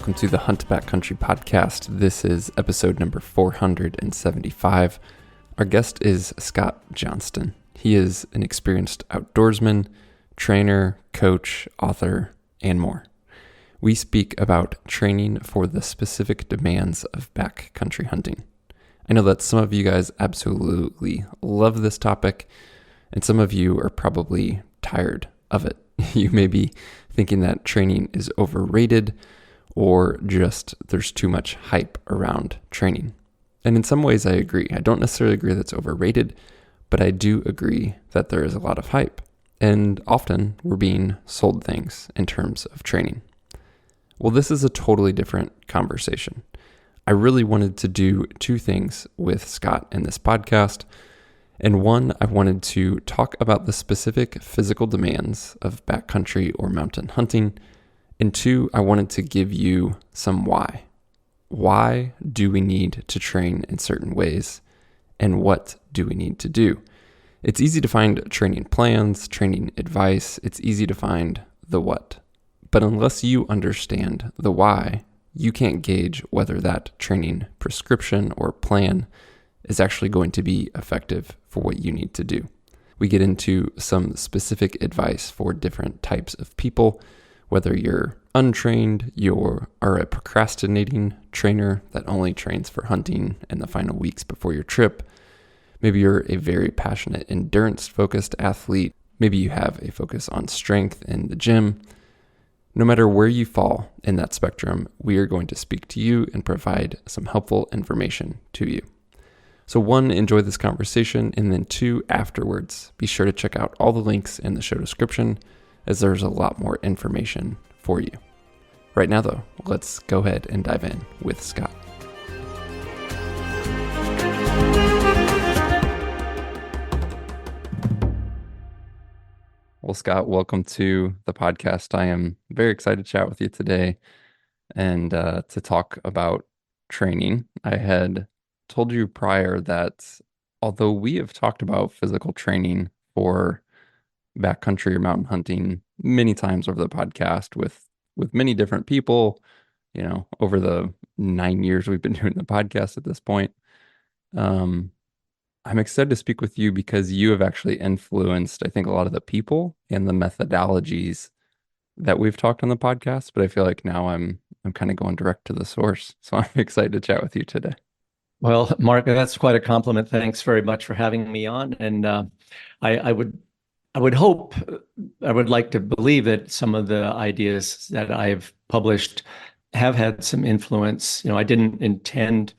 welcome to the Hunt Backcountry podcast. This is episode number 475. Our guest is Scott Johnston. He is an experienced outdoorsman, trainer, coach, author, and more. We speak about training for the specific demands of backcountry hunting. I know that some of you guys absolutely love this topic, and some of you are probably tired of it. You may be thinking that training is overrated, or just there's too much hype around training. And in some ways I agree. I don't necessarily agree that it's overrated, but I do agree that there is a lot of hype. And often we're being sold things in terms of training. Well, this is a totally different conversation. I really wanted to do two things with Scott in this podcast. And one, I wanted to talk about the specific physical demands of backcountry or mountain hunting. And two, I wanted to give you some why. Why do we need to train in certain ways? And what do we need to do? It's easy to find training plans, training advice. It's easy to find the what. But unless you understand the why, you can't gauge whether that training prescription or plan is actually going to be effective for what you need to do. We get into some specific advice for different types of people. Whether you're untrained, you are a procrastinating trainer that only trains for hunting in the final weeks before your trip. Maybe you're a very passionate endurance-focused athlete. Maybe you have a focus on strength in the gym. No matter where you fall in that spectrum, we are going to speak to you and provide some helpful information to you. So one, enjoy this conversation, and then two, afterwards, be sure to check out all the links in the show description, as there's a lot more information for you. Right now, though, let's go ahead and dive in with Scott. Well, Scott, welcome to the podcast. I am very excited to chat with you today and to talk about training. I had told you prior that although we have talked about physical training for backcountry or mountain hunting many times over the podcast with many different people, over the 9 years we've been doing the podcast at this point. I'm excited to speak with you because you have actually influenced, I think, a lot of the people and the methodologies that we've talked on the podcast, but I feel like now I'm kind of going direct to the source. So I'm excited to chat with you today. Well, Mark, that's quite a compliment. Thanks very much for having me on. And I would hope, I would like to believe that some of the ideas that I've published have had some influence. I didn't intend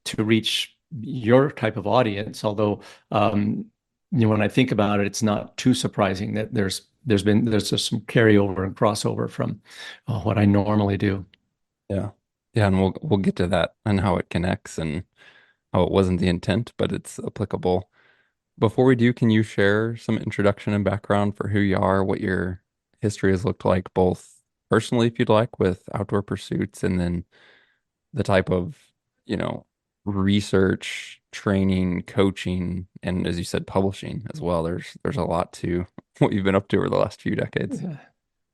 to reach your type of audience, although when I think about it, it's not too surprising that there's just some carryover and crossover from what I normally do. Yeah. Yeah, and we'll get to that and how it connects and how it wasn't the intent, but it's applicable. Before we do, can you share some introduction and background for who you are, what your history has looked like, both personally, if you'd like, with outdoor pursuits, and then the type of, research, training, coaching, and as you said, publishing as well. There's a lot to what you've been up to over the last few decades.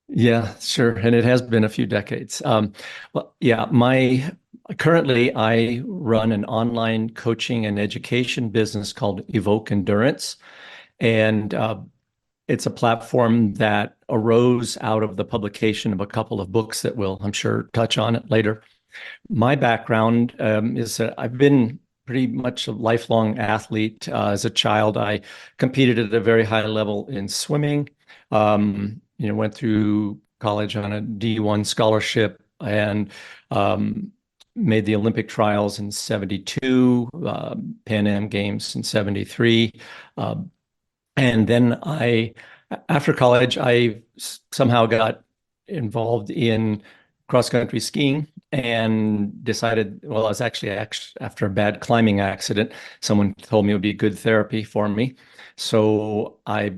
Yeah, sure. And it has been a few decades. Well, yeah, currently I run an online coaching and education business called Evoke Endurance. And it's a platform that arose out of the publication of a couple of books that we'll, I'm sure, touch on it later. My background is that I've been pretty much a lifelong athlete. As a child, I competed at a very high level in swimming. Went through college on a D1 scholarship and made the Olympic trials in 72, Pan Am Games in 73. And then after college, I somehow got involved in cross-country skiing and decided, well, I was actually after a bad climbing accident. Someone told me it would be good therapy for me. So I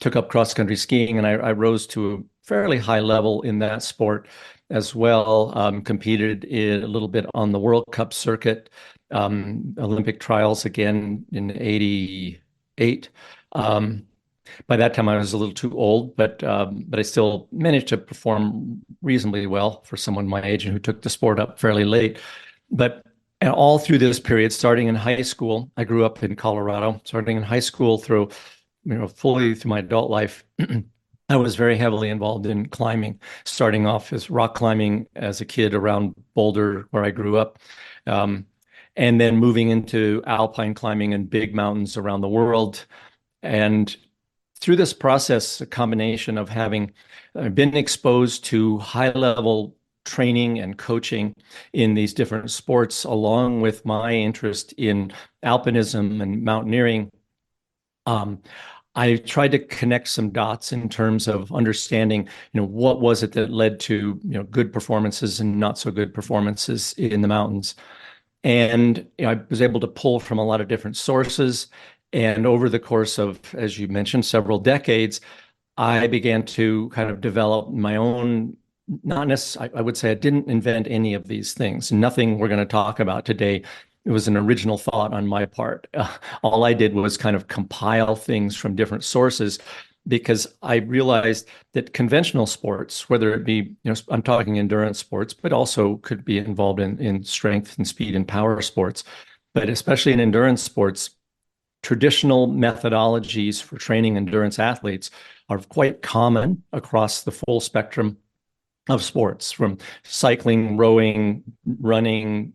took up cross-country skiing, and I rose to a fairly high level in that sport as well. Competed a little bit on the World Cup circuit, Olympic trials again in 88. By that time, I was a little too old, but I still managed to perform reasonably well for someone my age and who took the sport up fairly late. But all through this period, starting in high school, I grew up in Colorado. Starting in high school through, fully through my adult life, I was very heavily involved in climbing, starting off as rock climbing as a kid around Boulder, where I grew up, um, and then moving into alpine climbing in big mountains around the world. And through this process, a combination of having been exposed to high level training and coaching in these different sports, along with my interest in alpinism and mountaineering, um, I tried to connect some dots in terms of understanding, what was it that led to, good performances and not so good performances in the mountains. And I was able to pull from a lot of different sources. And over the course of, as you mentioned, several decades, I began to kind of develop my own, not necessarily, I would say I didn't invent any of these things. Nothing we're going to talk about today. It was an original thought on my part. All I did was kind of compile things from different sources because I realized that conventional sports, whether it be, I'm talking endurance sports, but also could be involved in strength and speed and power sports, but especially in endurance sports, traditional methodologies for training endurance athletes are quite common across the full spectrum of sports, from cycling, rowing, running,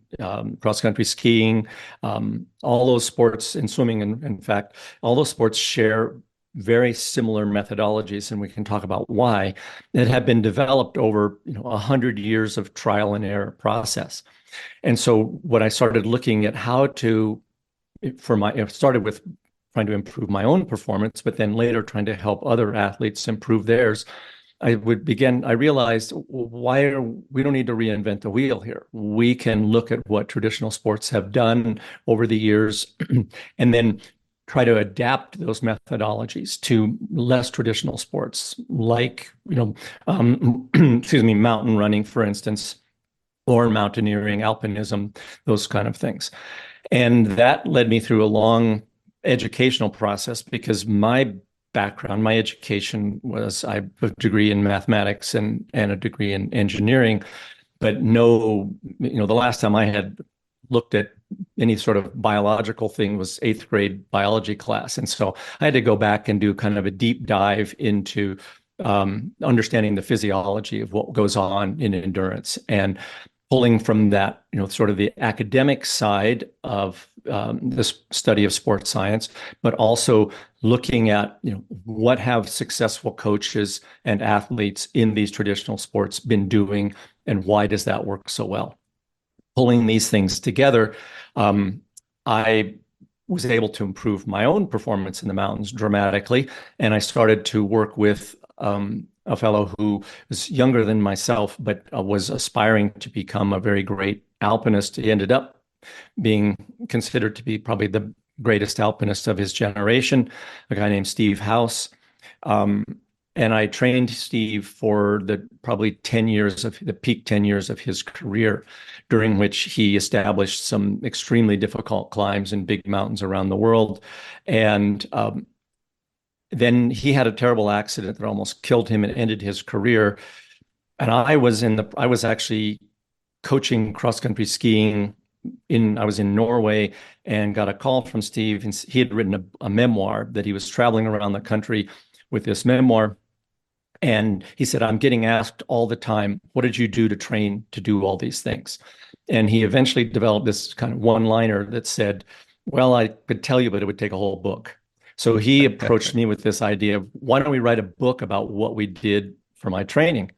cross-country skiing, all those sports, and swimming, in fact, all those sports share very similar methodologies, and we can talk about why, that have been developed over 100 years of trial and error process. And so when I started looking at how to, it started with trying to improve my own performance, but then later trying to help other athletes improve theirs. I realized we don't need to reinvent the wheel here. We can look at what traditional sports have done over the years and then try to adapt those methodologies to less traditional sports, like, excuse me, mountain running, for instance, or mountaineering, alpinism, those kind of things. And that led me through a long educational process because my background, my education was, I have a degree in mathematics and a degree in engineering, but the last time I had looked at any sort of biological thing was eighth grade biology class. And so I had to go back and do kind of a deep dive into understanding the physiology of what goes on in endurance, and pulling from that, sort of the academic side of this study of sports science, but also looking at, what have successful coaches and athletes in these traditional sports been doing, and why does that work so well? Pulling these things together, I was able to improve my own performance in the mountains dramatically, and I started to work with a fellow who was younger than myself, but was aspiring to become a very great alpinist. He ended up being considered to be probably the greatest alpinist of his generation, a guy named Steve House. And I trained Steve for the probably 10 years of the peak 10 years of his career, during which he established some extremely difficult climbs in big mountains around the world. And then he had a terrible accident that almost killed him and ended his career. And I was actually coaching cross-country skiing I was in Norway, and got a call from Steve, and he had written a memoir that he was traveling around the country with this memoir. And he said, I'm getting asked all the time, what did you do to train to do all these things? And he eventually developed this kind of one-liner that said, well, I could tell you, but it would take a whole book. So he approached me with this idea of, why don't we write a book about what we did for my training?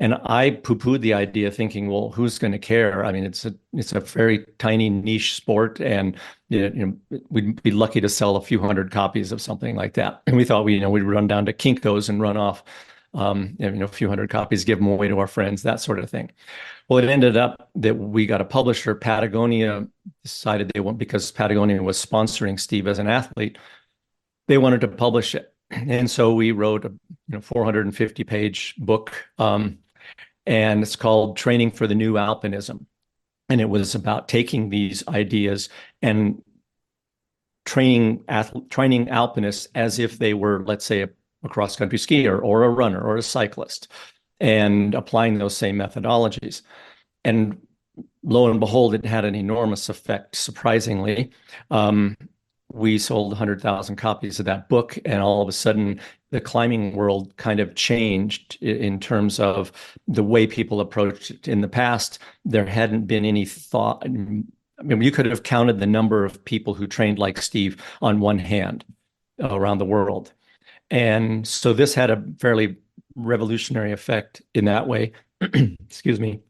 And I poo-pooed the idea, thinking, well, who's going to care? I mean, it's a very tiny niche sport, and we'd be lucky to sell a few hundred copies of something like that. And we thought we'd run down to Kinko's and run off a few hundred copies, give them away to our friends, that sort of thing. Well, it ended up that we got a publisher. Patagonia decided they won't, because Patagonia was sponsoring Steve as an athlete, they wanted to publish it. And so we wrote a 450-page book, and it's called Training for the New Alpinism. And it was about taking these ideas and training alpinists as if they were, let's say, a cross-country skier or a runner or a cyclist, and applying those same methodologies. And lo and behold, it had an enormous effect, surprisingly. We sold 100,000 copies of that book, and all of a sudden, the climbing world kind of changed in terms of the way people approached it. In the past, there hadn't been any thought. I mean, you could have counted the number of people who trained like Steve on one hand around the world. And so this had a fairly revolutionary effect in that way. Excuse me.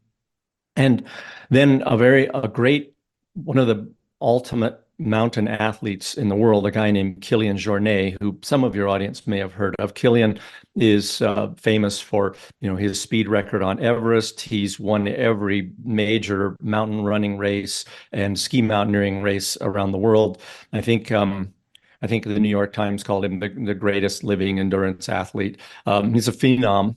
And then a great, one of the ultimate mountain athletes in the world, a guy named Kilian Jornet, who some of your audience may have heard of. Kilian is famous for, his speed record on Everest. He's won every major mountain running race and ski mountaineering race around the world. I think the New York Times called him the greatest living endurance athlete. He's a phenom.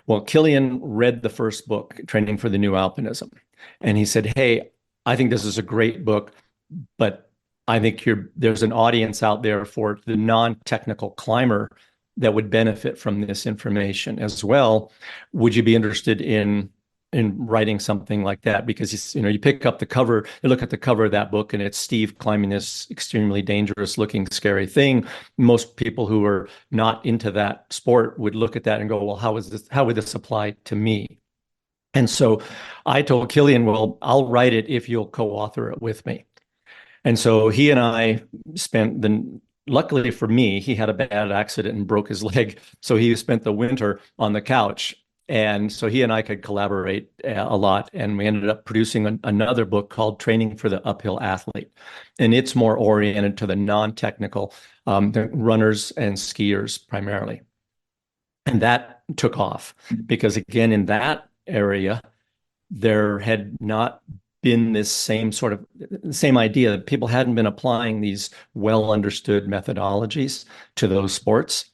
Well, Kilian read the first book, Training for the New Alpinism, and he said, "Hey, I think this is a great book, but I think there's an audience out there for the non-technical climber that would benefit from this information as well. Would you be interested in writing something like that?" Because you pick up the cover, you look at the cover of that book, and it's Steve climbing this extremely dangerous looking, scary thing. Most people who are not into that sport would look at that and go, "Well, how would this apply to me?" And so I told Kilian, "Well, I'll write it if you'll co-author it with me." And so he and I luckily for me, he had a bad accident and broke his leg. So he spent the winter on the couch. And so he and I could collaborate a lot. And we ended up producing another book called Training for the Uphill Athlete. And it's more oriented to the non-technical, the runners and skiers primarily. And that took off because, again, in that area, there had not been this same idea. People hadn't been applying these well understood methodologies to those sports.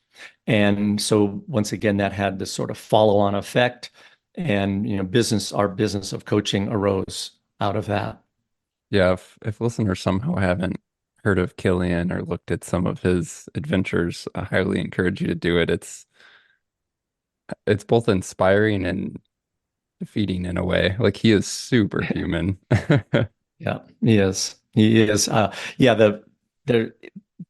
And so once again, that had this sort of follow-on effect, and our business of coaching arose out of that. Yeah, if listeners somehow haven't heard of Killian or looked at some of his adventures, I highly encourage you to do it. It's both inspiring and defeating in a way. Like, he is superhuman. Yeah, he is. He is. Yeah, the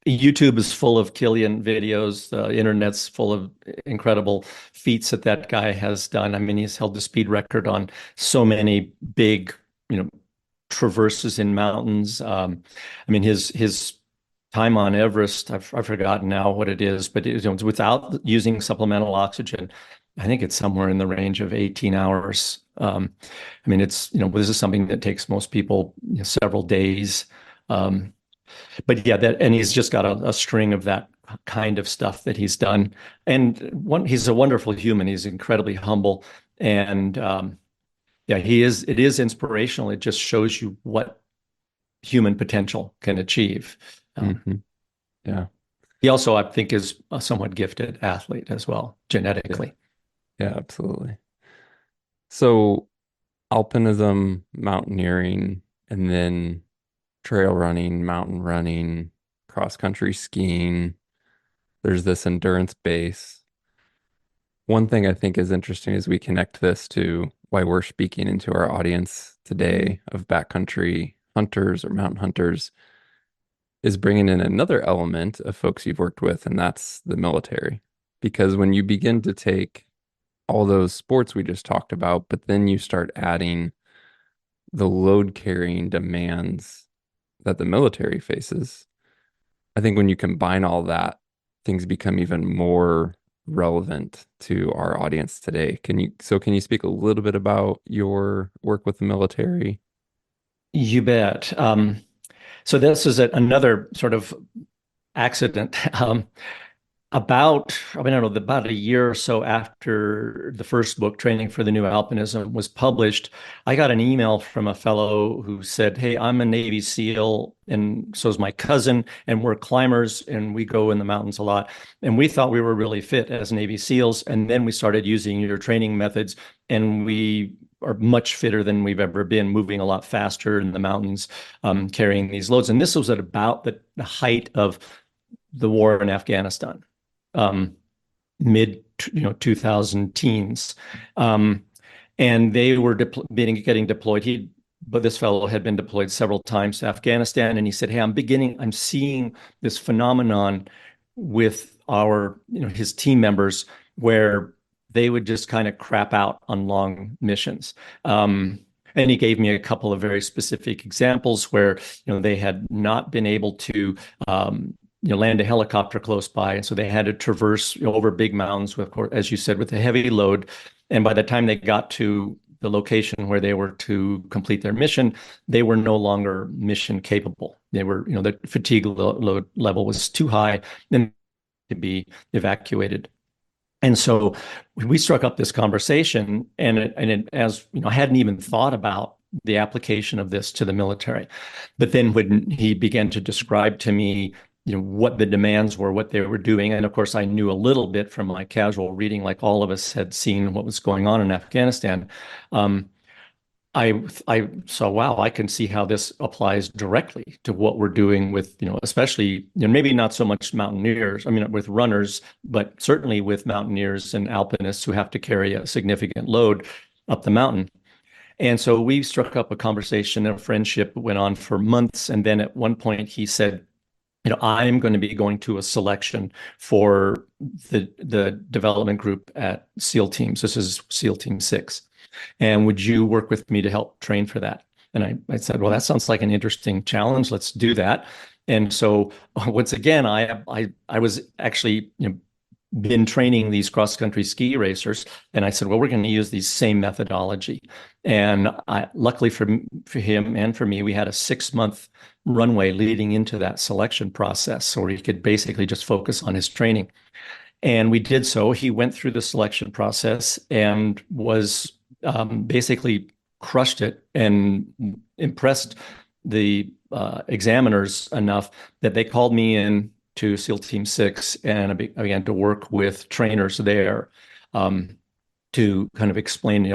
YouTube is full of Kilian videos. The internet's full of incredible feats that guy has done. I mean, he's held the speed record on so many big, traverses in mountains. I mean, his time on Everest, I've forgotten now what it is, but without using supplemental oxygen, I think it's somewhere in the range of 18 hours. I mean, this is something that takes most people several days. But yeah, and he's just got a string of that kind of stuff that he's done. And he's a wonderful human. He's incredibly humble. And yeah, it is inspirational. It just shows you what human potential can achieve. Mhm. Yeah. He also, I think, is a somewhat gifted athlete as well, genetically. Yeah, absolutely. So alpinism, mountaineering, and then trail running, mountain running, cross-country skiing. There's this endurance base. One thing I think is interesting as we connect this to why we're speaking into our audience today of backcountry hunters or mountain hunters is bringing in another element of folks you've worked with, and that's the military. Because when you begin to take all those sports we just talked about, but then you start adding the load carrying demands that the military faces, I think when you combine all that, things become even more relevant to our audience today. Can you speak a little bit about your work with the military? You bet. So this is another sort of accident. About a year or so after the first book, Training for the New Alpinism, was published, I got an email from a fellow who said, "Hey, I'm a Navy SEAL, and so is my cousin, and we're climbers, and we go in the mountains a lot. And we thought we were really fit as Navy SEALs. And then we started using your training methods, and we are much fitter than we've ever been, moving a lot faster in the mountains, carrying these loads. And this was at about the height of the war in Afghanistan, mid 2000 teens. And they were getting deployed. But this fellow had been deployed several times to Afghanistan, and he said, "Hey, I'm seeing this phenomenon with his team members where they would just kind of crap out on long missions." And he gave me a couple of very specific examples where, they had not been able to, land a helicopter close by, and so they had to traverse over big mountains with, as you said, with a heavy load. And by the time they got to the location where they were to complete their mission, they were no longer mission capable. They were, the fatigue load level was too high and to be evacuated. And so we struck up this conversation, and as I hadn't even thought about the application of this to the military. But then when he began to describe to me, what the demands were, what they were doing. And of course, I knew a little bit from my casual reading, like all of us had seen what was going on in Afghanistan. I saw, wow, I can see how this applies directly to what we're doing with, especially, maybe not so much mountaineers, with runners, but certainly with mountaineers and alpinists who have to carry a significant load up the mountain. And so we struck up a conversation, and a friendship went on for months. And then at one point he said, I'm going to be going to a selection for the development group at SEAL Teams. This is SEAL Team 6. And would you work with me to help train for that? And I said, well, that sounds like an interesting challenge. Let's do that. And so once again, I was actually, been training these cross-country ski racers. And I said, well, we're going to use the same methodology. And luckily for him and for me, we had a 6-month runway leading into that selection process, so he could basically just focus on his training. And we did so. He went through the selection process and was basically crushed it and impressed the examiners enough that they called me in to SEAL Team 6, and I began to work with trainers there to kind of explain,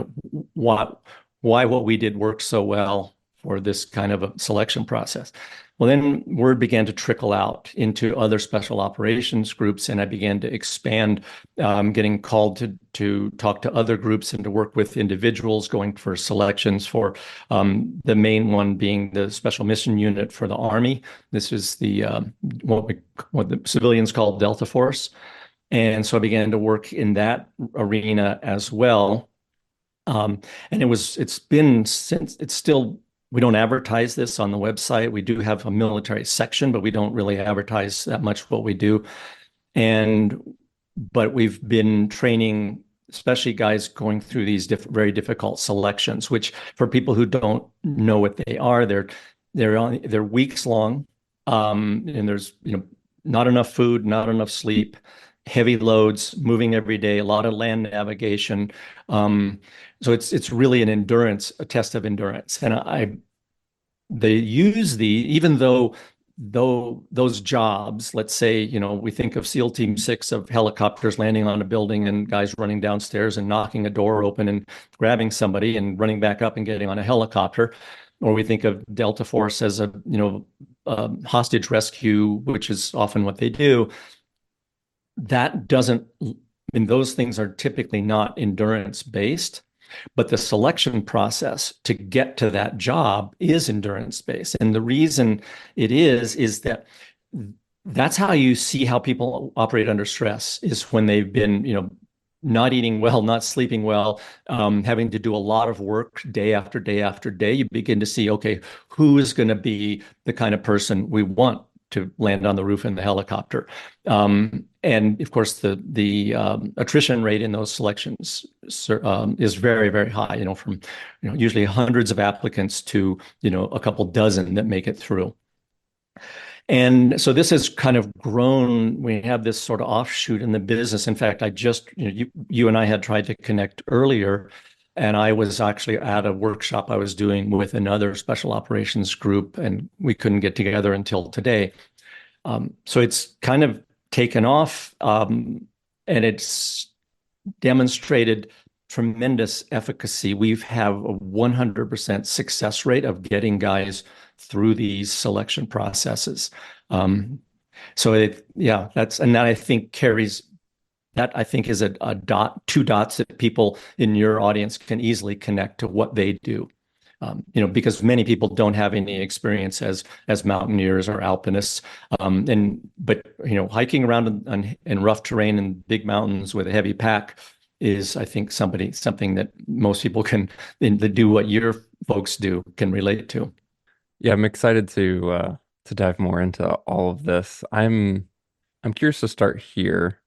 why what we did worked so well for this kind of a selection process. Well, then word began to trickle out into other special operations groups, and I began to expand, getting called to talk to other groups and to work with individuals, going for selections for the main one being the Special Mission Unit for the Army. This is the what the civilians call Delta Force. And so I began to work in that arena as well. And it's still, we don't advertise this on the website. We do have a military section, but we don't really advertise that much what we do. But we've been training, especially guys going through these very difficult selections, which for people who don't know what they are, they're weeks long. And there's, not enough food, not enough sleep, heavy loads, moving every day, a lot of land navigation. So it's really a test of endurance. And they use even though those jobs, let's say, we think of SEAL Team 6 of helicopters landing on a building and guys running downstairs and knocking a door open and grabbing somebody and running back up and getting on a helicopter. Or we think of Delta Force as a hostage rescue, which is often what they do. Those things are typically not endurance based, but the selection process to get to that job is endurance based. And the reason it is that that's how you see how people operate under stress, is when they've been, not eating well, not sleeping well, having to do a lot of work day after day after day. You begin to see, okay, who is going to be the kind of person we want to land on the roof in the helicopter. And of course, the attrition rate in those selections is very, very high, from usually hundreds of applicants to a couple dozen that make it through. And so this has kind of grown. We have this sort of offshoot in the business. In fact, I just, you and I had tried to connect earlier, and I was actually at a workshop I was doing with another special operations group, and we couldn't get together until today. So it's kind of taken off, and it's demonstrated tremendous efficacy. We have a 100% success rate of getting guys through these selection processes. Yeah, and that I think carries that I think is a dot, two dots that people in your audience can easily connect to what they do. Because many people don't have any experience as mountaineers or alpinists, but hiking around in rough terrain and big mountains with a heavy pack is, I think, something that most people that do what your folks do can relate to. Yeah, I'm excited to dive more into all of this. I'm curious to start here.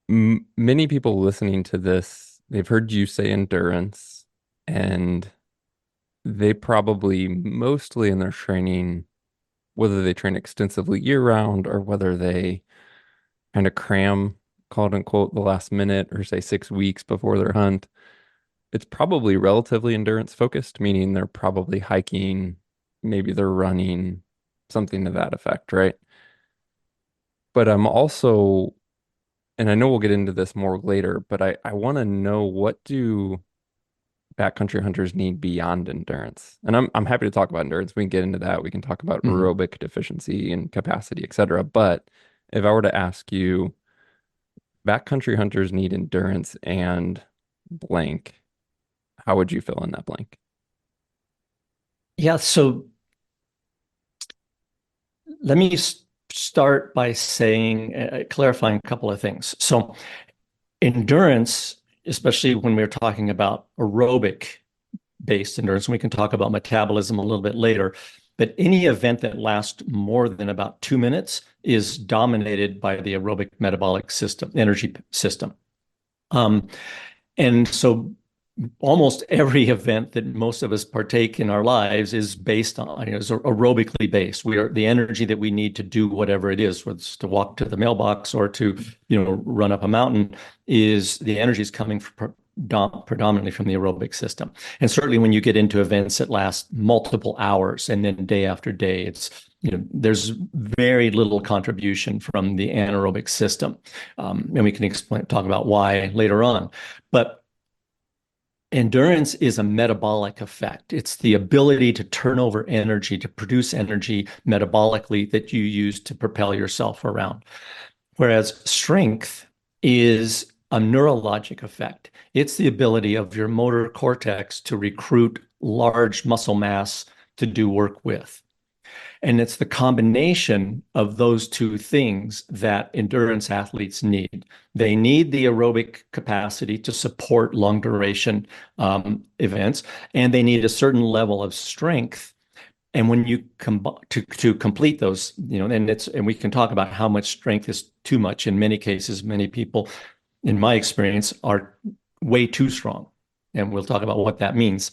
M Many people listening to this, they've heard you say endurance, and they probably mostly in their training, whether they train extensively year round or whether they kind of cram, quote unquote, the last minute or say 6 weeks before their hunt, it's probably relatively endurance focused, meaning they're probably hiking, maybe they're running, something to that effect, right? But I'm also, and I know we'll get into this more later, but I want to know, what do backcountry hunters need beyond endurance? And I'm happy to talk about endurance. We can get into that. We can talk about Mhm. aerobic deficiency and capacity, etc. But if I were to ask you, backcountry hunters need endurance and blank, how would you fill in that blank? Yeah, so let me start by saying, clarifying a couple of things. So, endurance, especially when we're talking about aerobic based endurance, and we can talk about metabolism a little bit later, but any event that lasts more than about 2 minutes is dominated by the aerobic metabolic system, energy system. Um, and so almost every event that most of us partake in our lives is based on, is aerobically based. We are the energy that we need to do whatever it is, whether it's to walk to the mailbox or to, run up a mountain, is the energy is coming predominantly from the aerobic system. And certainly when you get into events that last multiple hours and then day after day, there's very little contribution from the anaerobic system. And we can talk about why later on. But endurance is a metabolic effect. It's the ability to turn over energy, to produce energy metabolically that you use to propel yourself around. Whereas strength is a neurologic effect. It's the ability of your motor cortex to recruit large muscle mass to do work with. And it's the combination of those two things that endurance athletes need. They need the aerobic capacity to support long duration events, and they need a certain level of strength. And when you to complete those, and we can talk about how much strength is too much. In many cases, many people, in my experience, are way too strong. And we'll talk about what that means.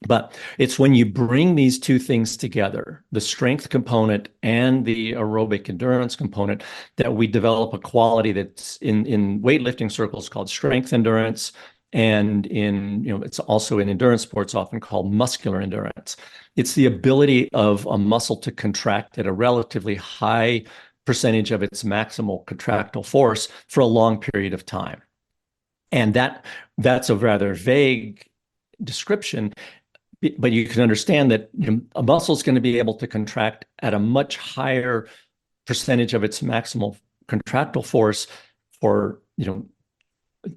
But it's when you bring these two things together, the strength component and the aerobic endurance component, that we develop a quality that's in weightlifting circles called strength endurance. And it's also in endurance sports often called muscular endurance. It's the ability of a muscle to contract at a relatively high percentage of its maximal contractile force for a long period of time. And that's a rather vague description, but you can understand that a muscle is going to be able to contract at a much higher percentage of its maximal contractile force for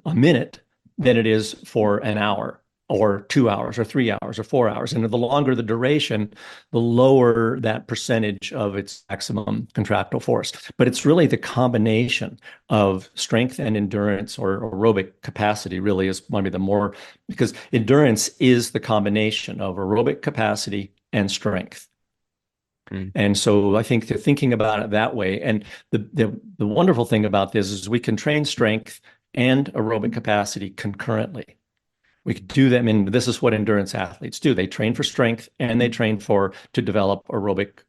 a minute than it is for an hour or 2 hours or 3 hours or 4 hours. And the longer the duration, the lower that percentage of its maximum contractile force. But it's really the combination of strength and endurance, or aerobic capacity really is maybe the more, because endurance is the combination of aerobic capacity and strength. Mm. And so I think that thinking about it that way, and the wonderful thing about this is we can train strength and aerobic capacity concurrently. We could do them, and this is what endurance athletes do. They train for strength and they train to develop aerobic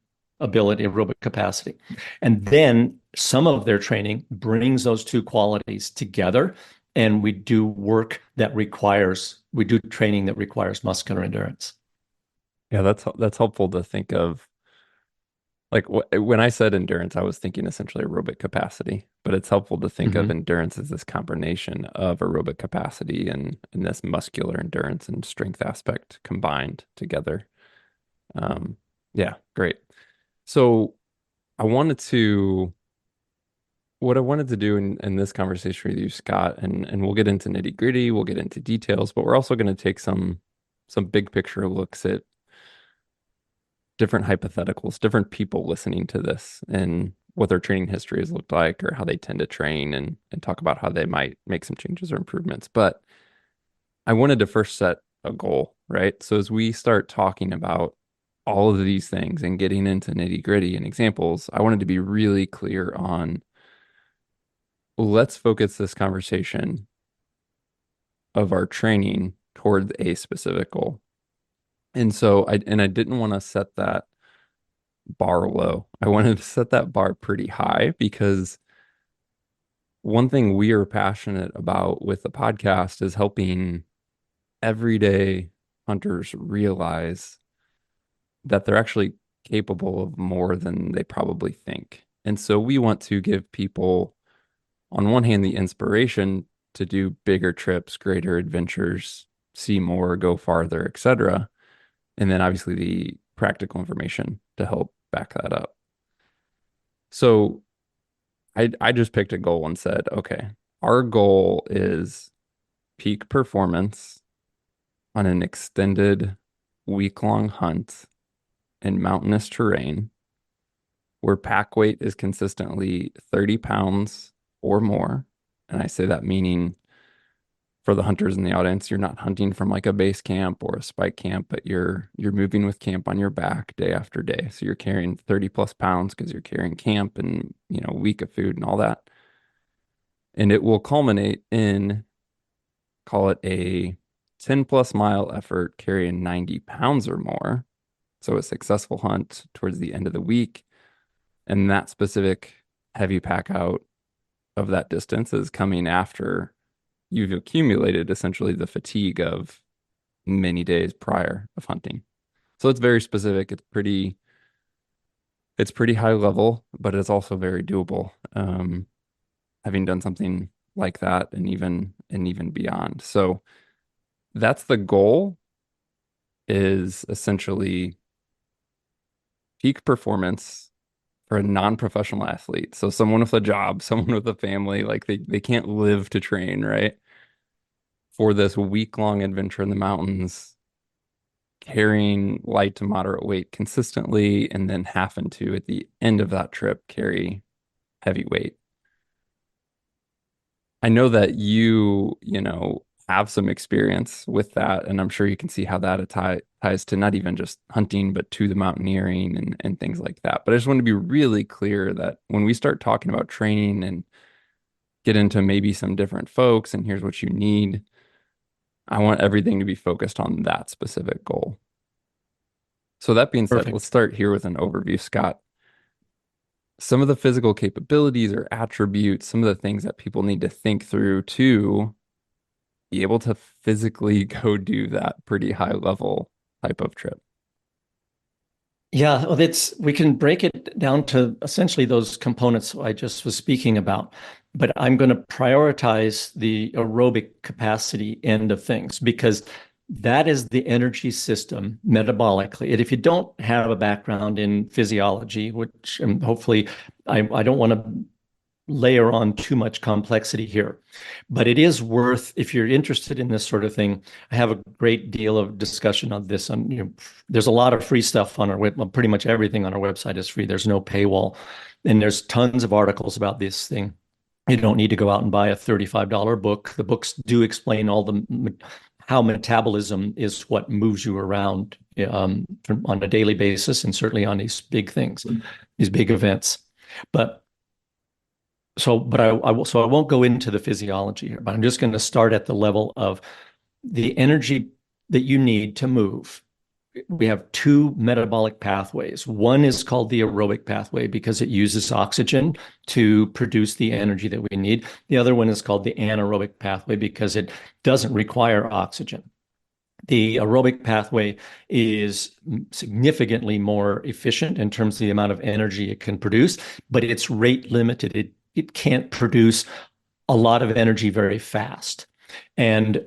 ability, aerobic capacity. And then some of their training brings those two qualities together, and we do training that requires muscular endurance. Yeah, that's helpful to think of. Like when I said endurance, I was thinking essentially aerobic capacity, but it's helpful to think of Hmm. endurance as this combination of aerobic capacity and this muscular endurance and strength aspect combined together. Um, yeah, great. So I wanted to, what I wanted to do in this conversation with you, Scott, and we'll get into nitty gritty, we'll get into details, but we're also going to take some big picture looks at different hypotheticals, different people listening to this and what their training history has looked like or how they tend to train and talk about how they might make some changes or improvements. But I wanted to first set a goal, right? So as we start talking about all of these things and getting into nitty gritty and examples, I wanted to be really clear on let's focus this conversation of our training toward a specific goal. And I didn't want to set that bar low. I wanted to set that bar pretty high because one thing we are passionate about with the podcast is helping everyday hunters realize that they're actually capable of more than they probably think. And so we want to give people, on one hand, the inspiration to do bigger trips, greater adventures, see more, go farther, etc. And then obviously the practical information to help back that up. So I just picked a goal and said, okay, our goal is peak performance on an extended week-long hunt in mountainous terrain where pack weight is consistently 30 pounds or more. And I say that meaning for the hunters in the audience, you're not hunting from like a base camp or a spike camp, but you're moving with camp on your back day after day. So you're carrying 30 plus pounds because you're carrying camp and, a week of food and all that. And it will culminate in, call it a 10 plus mile effort carrying 90 pounds or more. So a successful hunt towards the end of the week. And that specific heavy pack out of that distance is coming after you've accumulated essentially the fatigue of many days prior of hunting. So it's very specific. It's pretty high level, but it's also very doable. Having done something like that and even beyond. So that's the goal is essentially peak performance for a non-professional athlete. So someone with a job, someone with a family, like they can't live to train, right? For this week-long adventure in the mountains, carrying light to moderate weight consistently, and then having to, at the end of that trip, carry heavy weight. I know that you have some experience with that, and I'm sure you can see how that ties to not even just hunting, but to the mountaineering and things like that. But I just want to be really clear that when we start talking about training and get into maybe some different folks, and here's what you need, I want everything to be focused on that specific goal. So that being said, let's Perfect. start here with an overview, Scott. Some of the physical capabilities or attributes, some of the things that people need to think through to be able to physically go do that pretty high level type of trip. Yeah, well, we can break it down to essentially those components I just was speaking about, but I'm going to prioritize the aerobic capacity end of things because that is the energy system metabolically. And if you don't have a background in physiology, which hopefully I don't want to layer on too much complexity here. But it is worth, if you're interested in this sort of thing, I have a great deal of discussion on this. There's a lot of free stuff on our web. Well, pretty much everything on our website is free. There's no paywall. And there's tons of articles about this thing. You don't need to go out and buy a $35 book. The books do explain all the how metabolism is what moves you around on a daily basis, and certainly on these big things, these big events. But I won't go into the physiology here, but I'm just going to start at the level of the energy that you need to move. We have two metabolic pathways. One is called the aerobic pathway because it uses oxygen to produce the energy that we need. The other one is called the anaerobic pathway because it doesn't require oxygen. The aerobic pathway is significantly more efficient in terms of the amount of energy it can produce, but it's rate limited. It can't produce a lot of energy very fast. And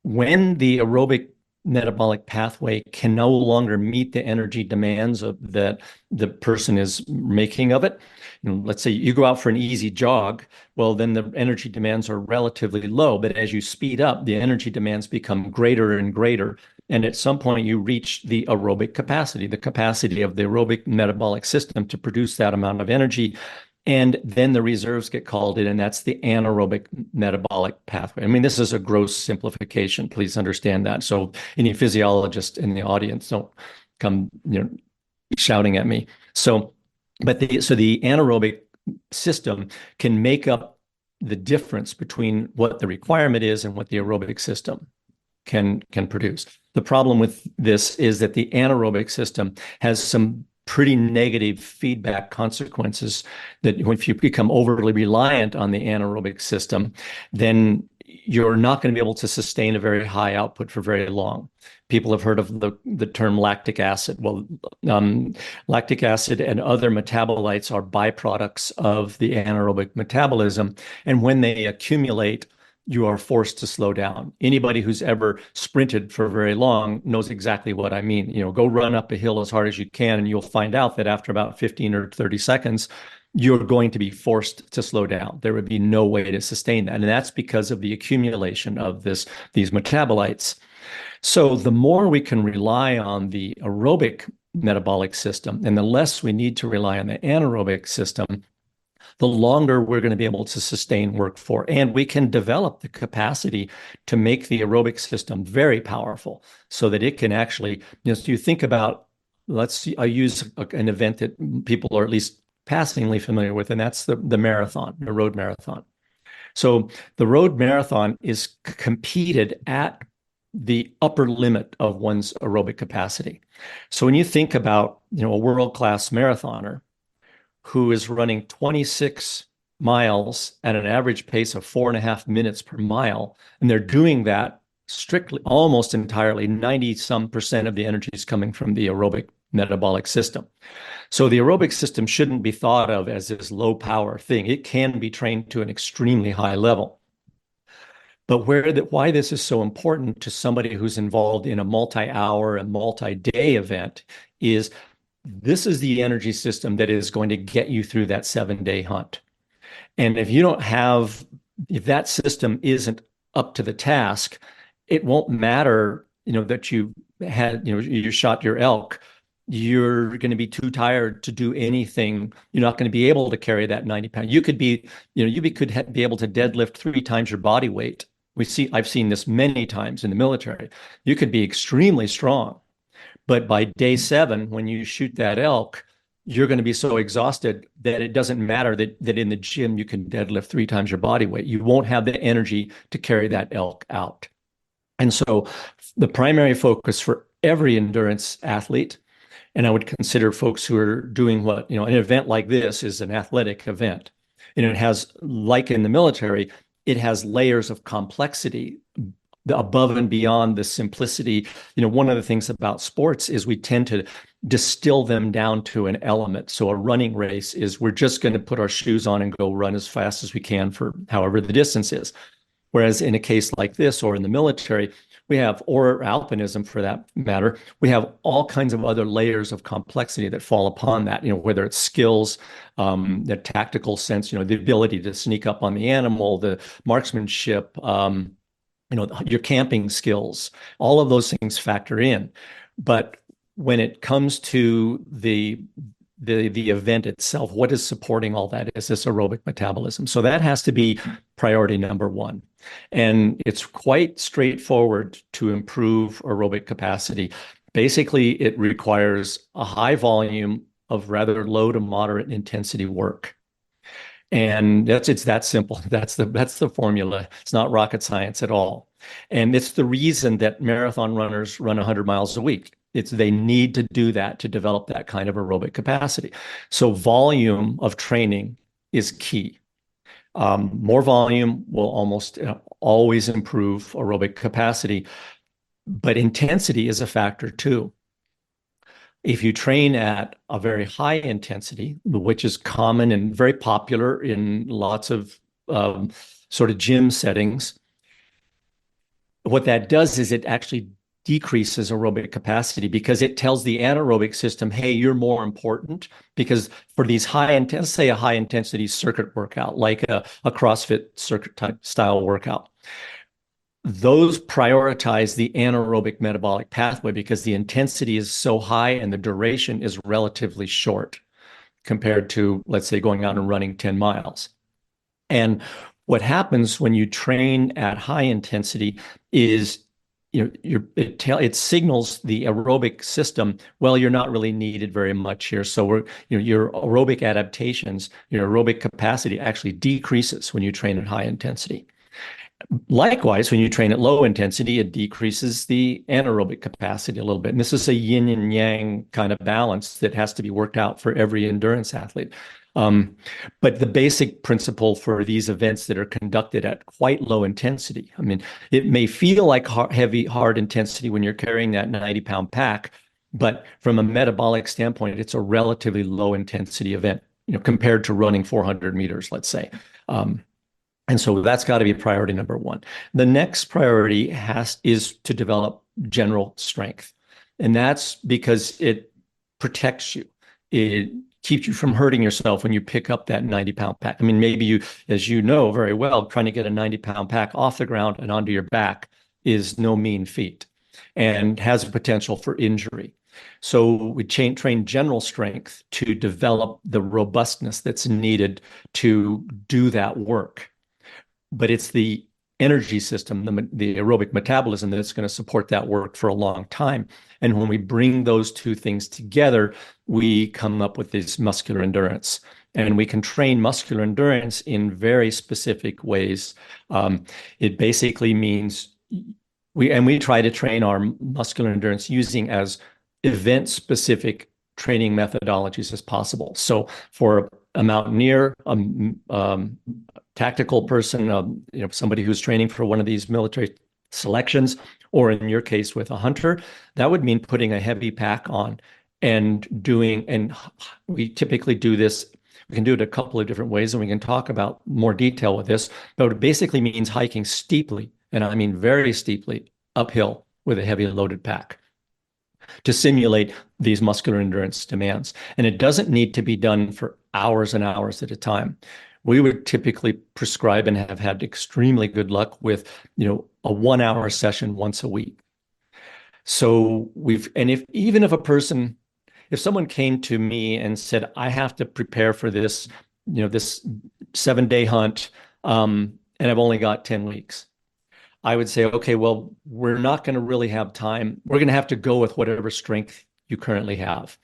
when the aerobic metabolic pathway can no longer meet the energy demands that the person is making of it, let's say you go out for an easy jog, well, then the energy demands are relatively low. But as you speed up, the energy demands become greater and greater. And at some point, you reach the aerobic capacity, the capacity of the aerobic metabolic system to produce that amount of energy. And then the reserves get called in, and that's the anaerobic metabolic pathway. I mean, this is a gross simplification. Please understand that. So any physiologist in the audience don't come, shouting at me. So the anaerobic system can make up the difference between what the requirement is and what the aerobic system can produce. The problem with this is that the anaerobic system has some pretty negative feedback consequences, that if you become overly reliant on the anaerobic system, then you're not going to be able to sustain a very high output for very long. People have heard of the term lactic acid. Well, lactic acid and other metabolites are byproducts of the anaerobic metabolism. And when they accumulate, you are forced to slow down. Anybody who's ever sprinted for very long knows exactly what I mean. Go run up a hill as hard as you can, and you'll find out that after about 15 or 30 seconds, you're going to be forced to slow down. There would be no way to sustain that. And that's because of the accumulation of these metabolites. So the more we can rely on the aerobic metabolic system and the less we need to rely on the anaerobic system, the longer we're going to be able to sustain work for. And we can develop the capacity to make the aerobic system very powerful so that it can actually, you think about, I use an event that people are at least passingly familiar with, and that's the marathon, the road marathon. So the road marathon is competed at the upper limit of one's aerobic capacity. So when you think about, a world-class marathoner who is running 26 miles at an average pace of 4.5 minutes per mile, and they're doing that strictly, almost entirely, 90% of the energy is coming from the aerobic metabolic system. So the aerobic system shouldn't be thought of as this low power thing. It can be trained to an extremely high level. But why this is so important to somebody who's involved in a multi-hour and multi-day event is this is the energy system that is going to get you through that 7-day hunt. And if that system isn't up to the task, it won't matter, that you shot your elk. You're going to be too tired to do anything. You're not going to be able to carry that 90 pounds. You could be able to deadlift 3 times your body weight. I've seen this many times in the military. You could be extremely strong, but by day 7, when you shoot that elk, you're going to be so exhausted that it doesn't matter that in the gym you can deadlift 3 times your body weight. You won't have the energy to carry that elk out. And so the primary focus for every endurance athlete, and I would consider folks who are doing an event like this is an athletic event. And it has, like in the military, it has layers of complexity above and beyond the simplicity. One of the things about sports is we tend to distill them down to an element. So a running race is we're just going to put our shoes on and go run as fast as we can for however the distance is. Whereas in a case like this, or in the military, or alpinism for that matter, we have all kinds of other layers of complexity that fall upon that, whether it's skills, the tactical sense, the ability to sneak up on the animal, the marksmanship, your camping skills, all of those things factor in. But when it comes to the event itself, what is supporting all that is this aerobic metabolism. So that has to be priority number 1. And it's quite straightforward to improve aerobic capacity. Basically, it requires a high volume of rather low to moderate intensity work. And it's that simple. That's the formula. It's not rocket science at all. And it's the reason that marathon runners run 100 miles a week. They need to do that to develop that kind of aerobic capacity. So volume of training is key. More volume will almost always improve aerobic capacity. But intensity is a factor too. If you train at a very high intensity, which is common and very popular in lots of sort of gym settings, what that does is it actually decreases aerobic capacity because it tells the anaerobic system, hey, you're more important. Because for these say a high intensity circuit workout, like a CrossFit circuit type style workout, those prioritize the anaerobic metabolic pathway because the intensity is so high and the duration is relatively short compared to, let's say, going out and running 10 miles. And what happens when you train at high intensity is it signals the aerobic system, well, you're not really needed very much here. So your aerobic adaptations, your aerobic capacity actually decreases when you train at high intensity. Likewise, when you train at low intensity, it decreases the anaerobic capacity a little bit. And this is a yin and yang kind of balance that has to be worked out for every endurance athlete. But the basic principle for these events that are conducted at quite low intensity, I mean, it may feel like heavy, hard intensity when you're carrying that 90-pound pack, but from a metabolic standpoint, it's a relatively low intensity event, compared to running 400 meters, let's say. And so that's got to be priority number one. The next priority is to develop general strength. And that's because it protects you. It keeps you from hurting yourself when you pick up that 90-pound pack. I mean, maybe you, as you know very well, trying to get a 90-pound pack off the ground and onto your back is no mean feat and has a potential for injury. So we train general strength to develop the robustness that's needed to do that work. But it's the energy system, the aerobic metabolism that's going to support that work for a long time. And when we bring those two things together, we come up with this muscular endurance. And we can train muscular endurance in very specific ways. It basically means we try to train our muscular endurance using as event-specific training methodologies as possible. So for a mountaineer, tactical person, somebody who's training for one of these military selections, or in your case with a hunter, that would mean putting a heavy pack on and we typically do this. We can do it a couple of different ways, and we can talk about more detail with this, but it basically means hiking steeply, and I mean very steeply, uphill with a heavy loaded pack to simulate these muscular endurance demands. And it doesn't need to be done for hours and hours at a time. We would typically prescribe and have had extremely good luck with, a 1-hour session once a week. So if someone came to me and said, I have to prepare for this, this 7-day hunt, and I've only got 10 weeks, I would say, okay, well, we're not going to really have time. We're going to have to go with whatever strength you currently have,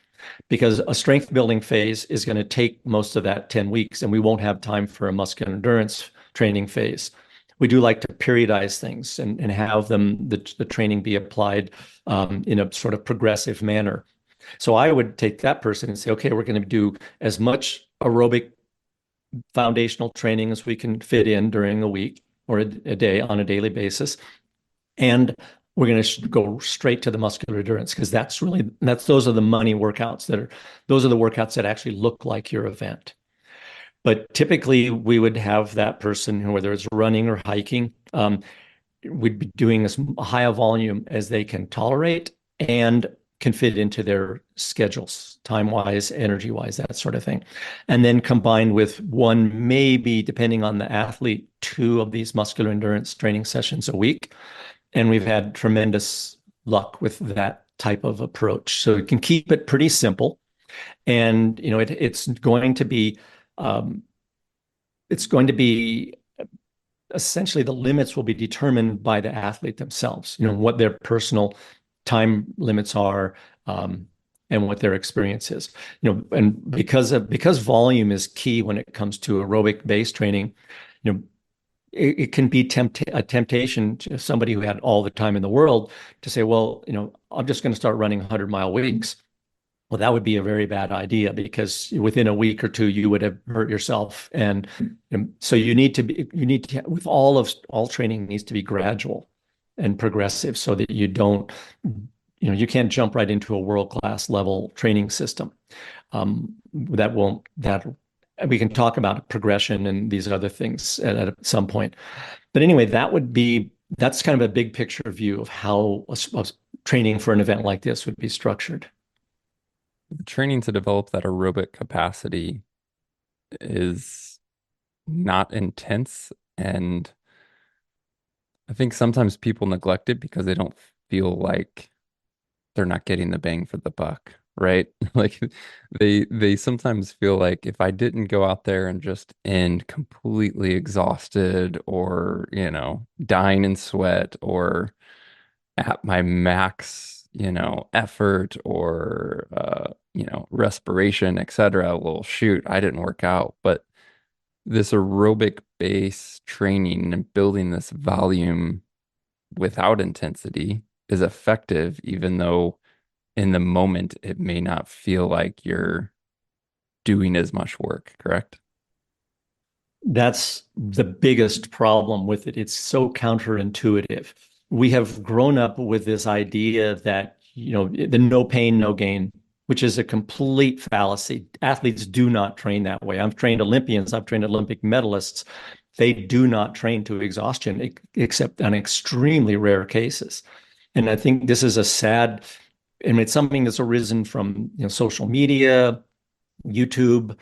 because a strength building phase is going to take most of that 10 weeks, and we won't have time for a muscular endurance training phase. We do like to periodize things and have the training be applied in a sort of progressive manner. So I would take that person and say, okay, we're going to do as much aerobic foundational training as we can fit in during a week or a day on a daily basis. And we're going to go straight to the muscular endurance, because those are the money workouts those are the workouts that actually look like your event. But typically we would have that person, whether it's running or hiking, we'd be doing as high a volume as they can tolerate and can fit into their schedules, time-wise, energy-wise, that sort of thing. And then combined with one, maybe, depending on the athlete, 2 of these muscular endurance training sessions a week. And we've had tremendous luck with that type of approach. So you can keep it pretty simple. And, it's going to be essentially the limits will be determined by the athlete themselves, what their personal time limits are, and what their experience is. And because volume is key when it comes to aerobic base training, it can be a temptation to somebody who had all the time in the world to say, well, I'm just going to start running 100-mile weeks. Well, that would be a very bad idea, because within a week or 2, you would have hurt yourself. And so with all training needs to be gradual. and progressive so that you don't, you can't jump right into a world-class level training system. That we can talk about progression and these other things at some point. But anyway, that's kind of a big picture view of how a training for an event like this would be structured. The training to develop that aerobic capacity is not intense, and I think sometimes people neglect it because they don't feel like they're not getting the bang for the buck, right? Like they sometimes feel like if I didn't go out there and just end completely exhausted or, dying in sweat or at my max, effort or respiration, etc. Well, shoot, I didn't work out. But this aerobic base training and building this volume without intensity is effective, even though in the moment it may not feel like you're doing as much work, correct? That's the biggest problem with it. It's so counterintuitive. We have grown up with this idea that, the no pain, no gain, which is a complete fallacy. Athletes do not train that way. I've trained Olympians, I've trained Olympic medalists. They do not train to exhaustion, except on extremely rare cases. And I think this is and it's something that's arisen from, social media, YouTube.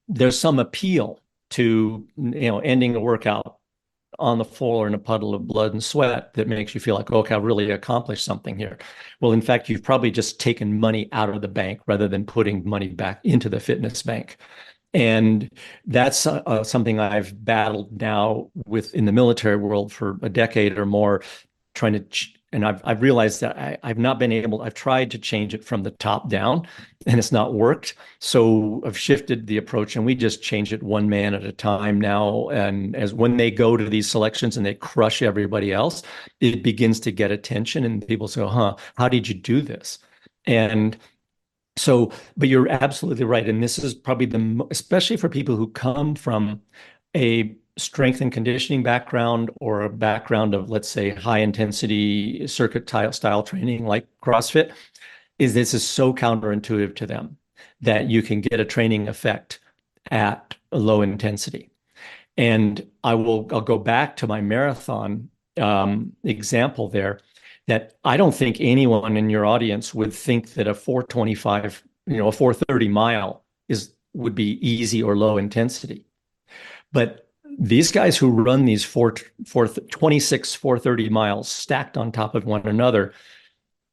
There's some appeal to ending a workout on the floor in a puddle of blood and sweat that makes you feel like, okay, I really accomplished something here. Well, in fact, you've probably just taken money out of the bank rather than putting money back into the fitness bank. And that's something I've battled now in the military world for a decade or more, trying to and I've realized that I've not been able. I've tried to change it from the top down, and it's not worked. So I've shifted the approach, and we just change it one man at a time now. And as when they go to these selections and they crush everybody else, it begins to get attention, and people say, "Huh, how did you do this?" And so, but you're absolutely right. And this is probably especially for people who come from a strength and conditioning background or a background of, let's say, high intensity circuit style training like CrossFit, this is so counterintuitive to them that you can get a training effect at a low intensity. And I'll go back to my marathon example there, that I don't think anyone in your audience would think that a 425, a 430 mile would be easy or low intensity. But these guys who run these 26, 430 miles stacked on top of one another,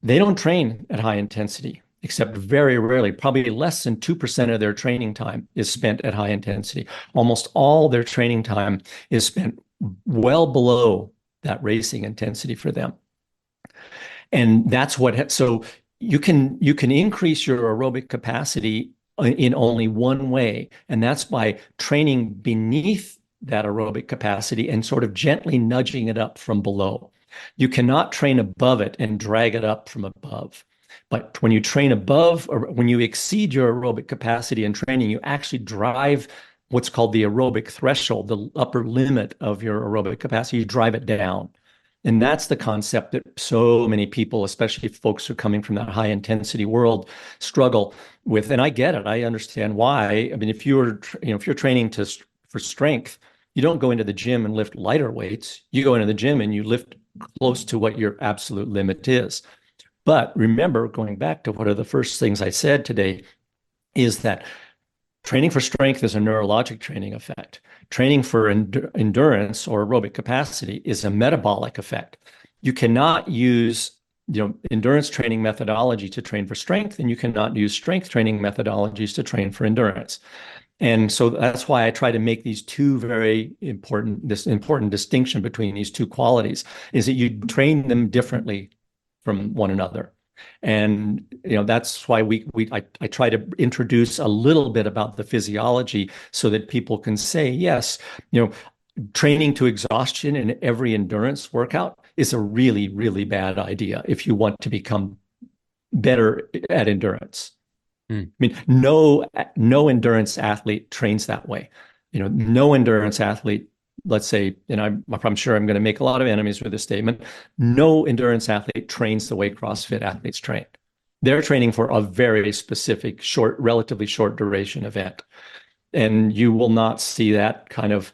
they don't train at high intensity, except very rarely. Probably less than 2% of their training time is spent at high intensity. Almost all their training time is spent well below that racing intensity for them. And that's so you can increase your aerobic capacity in only one way, and that's by training beneath that aerobic capacity and sort of gently nudging it up from below. You cannot train above it and drag it up from above. But when you train above, or when you exceed your aerobic capacity in training, you actually drive what's called the aerobic threshold, the upper limit of your aerobic capacity. You drive it down. And that's the concept that so many people, especially folks who are coming from that high intensity world, struggle with. And I get it. I understand why. I mean, if you're training for strength, you don't go into the gym and lift lighter weights. You go into the gym and you lift close to what your absolute limit is. But remember, going back to one of the first things I said today, is that training for strength is a neurologic training effect. Training for endurance or aerobic capacity is a metabolic effect. You cannot use endurance training methodology to train for strength, and you cannot use strength training methodologies to train for endurance. And so that's why I try to make this important distinction between these two qualities, is that you train them differently from one another. And that's why I try to introduce a little bit about the physiology so that people can say, yes, training to exhaustion in every endurance workout is a really, really bad idea if you want to become better at endurance. I mean, no endurance athlete trains that way. No endurance athlete let's say, and I'm sure I'm going to make a lot of enemies with this statement, no endurance athlete trains the way CrossFit athletes train. They're training for a very specific, short, relatively short duration event. And you will not see that kind of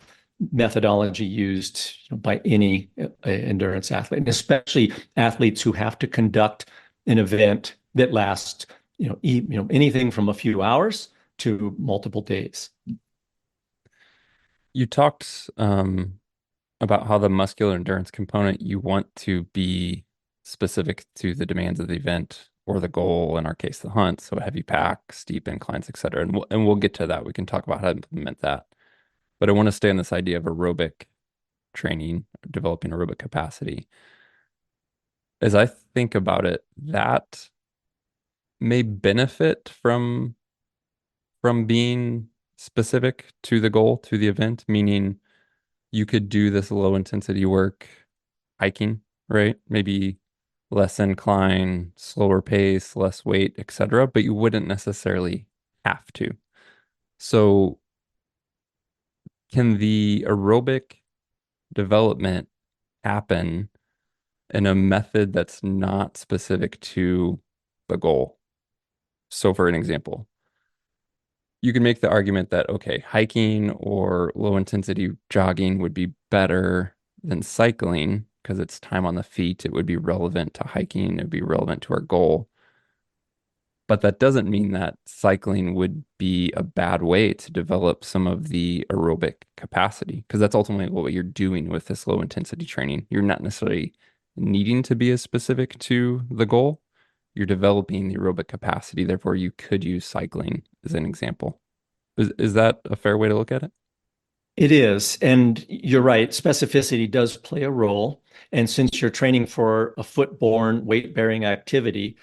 methodology used by any endurance athlete, and especially athletes who have to conduct an event that lasts, anything from a few hours to multiple days. You talked about how the muscular endurance component you want to be specific to the demands of the event or the goal, in our case, the hunt. So heavy pack, steep inclines, etc. And we'll get to that. We can talk about how to implement that. But I want to stay on this idea of aerobic training, developing aerobic capacity. As I think about it, that may benefit from being specific to the goal, to the event, meaning you could do this low intensity work hiking, right? Maybe less incline, slower pace, less weight, etc., but you wouldn't necessarily have to. So can the aerobic development happen in a method that's not specific to the goal? So for an example, you can make the argument that, okay, hiking or low intensity jogging would be better than cycling because it's time on the feet. It would be relevant to hiking, it would be relevant to our goal. But that doesn't mean that cycling would be a bad way to develop some of the aerobic capacity, because that's ultimately what you're doing with this low intensity training. You're not necessarily needing to be as specific to the goal. You're developing the aerobic capacity. Therefore, you could use cycling as an example. Is that a fair way to look at it? It is. And you're right, specificity does play a role. And since you're training for a foot-borne weight-bearing activity,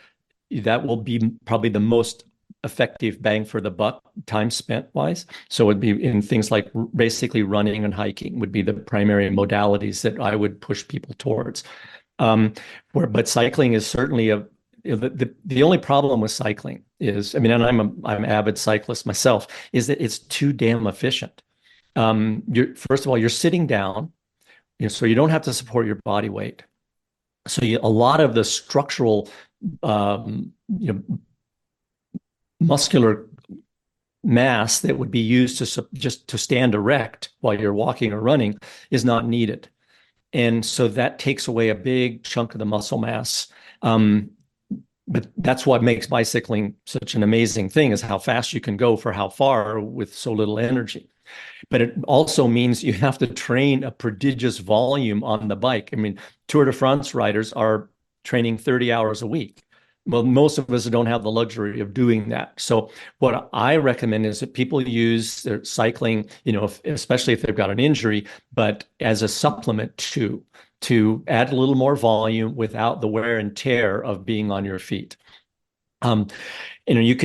that will be probably the most effective bang for the buck, time spent wise. So it'd be in things like basically running and hiking would be the primary modalities that I would push people towards. But cycling is certainly the only problem with cycling is, I mean, and I'm an avid cyclist myself, is that it's too damn efficient. First of all, you're sitting down, so you don't have to support your body weight. So a lot of the structural, muscular mass that would be used to just to stand erect while you're walking or running is not needed. And so that takes away a big chunk of the muscle mass. But that's what makes bicycling such an amazing thing, is how fast you can go for how far with so little energy. But it also means you have to train a prodigious volume on the bike. I mean, Tour de France riders are training 30 hours a week. Well, most of us don't have the luxury of doing that. So what I recommend is that people use their cycling, especially if they've got an injury, but as a supplement to add a little more volume without the wear and tear of being on your feet. But you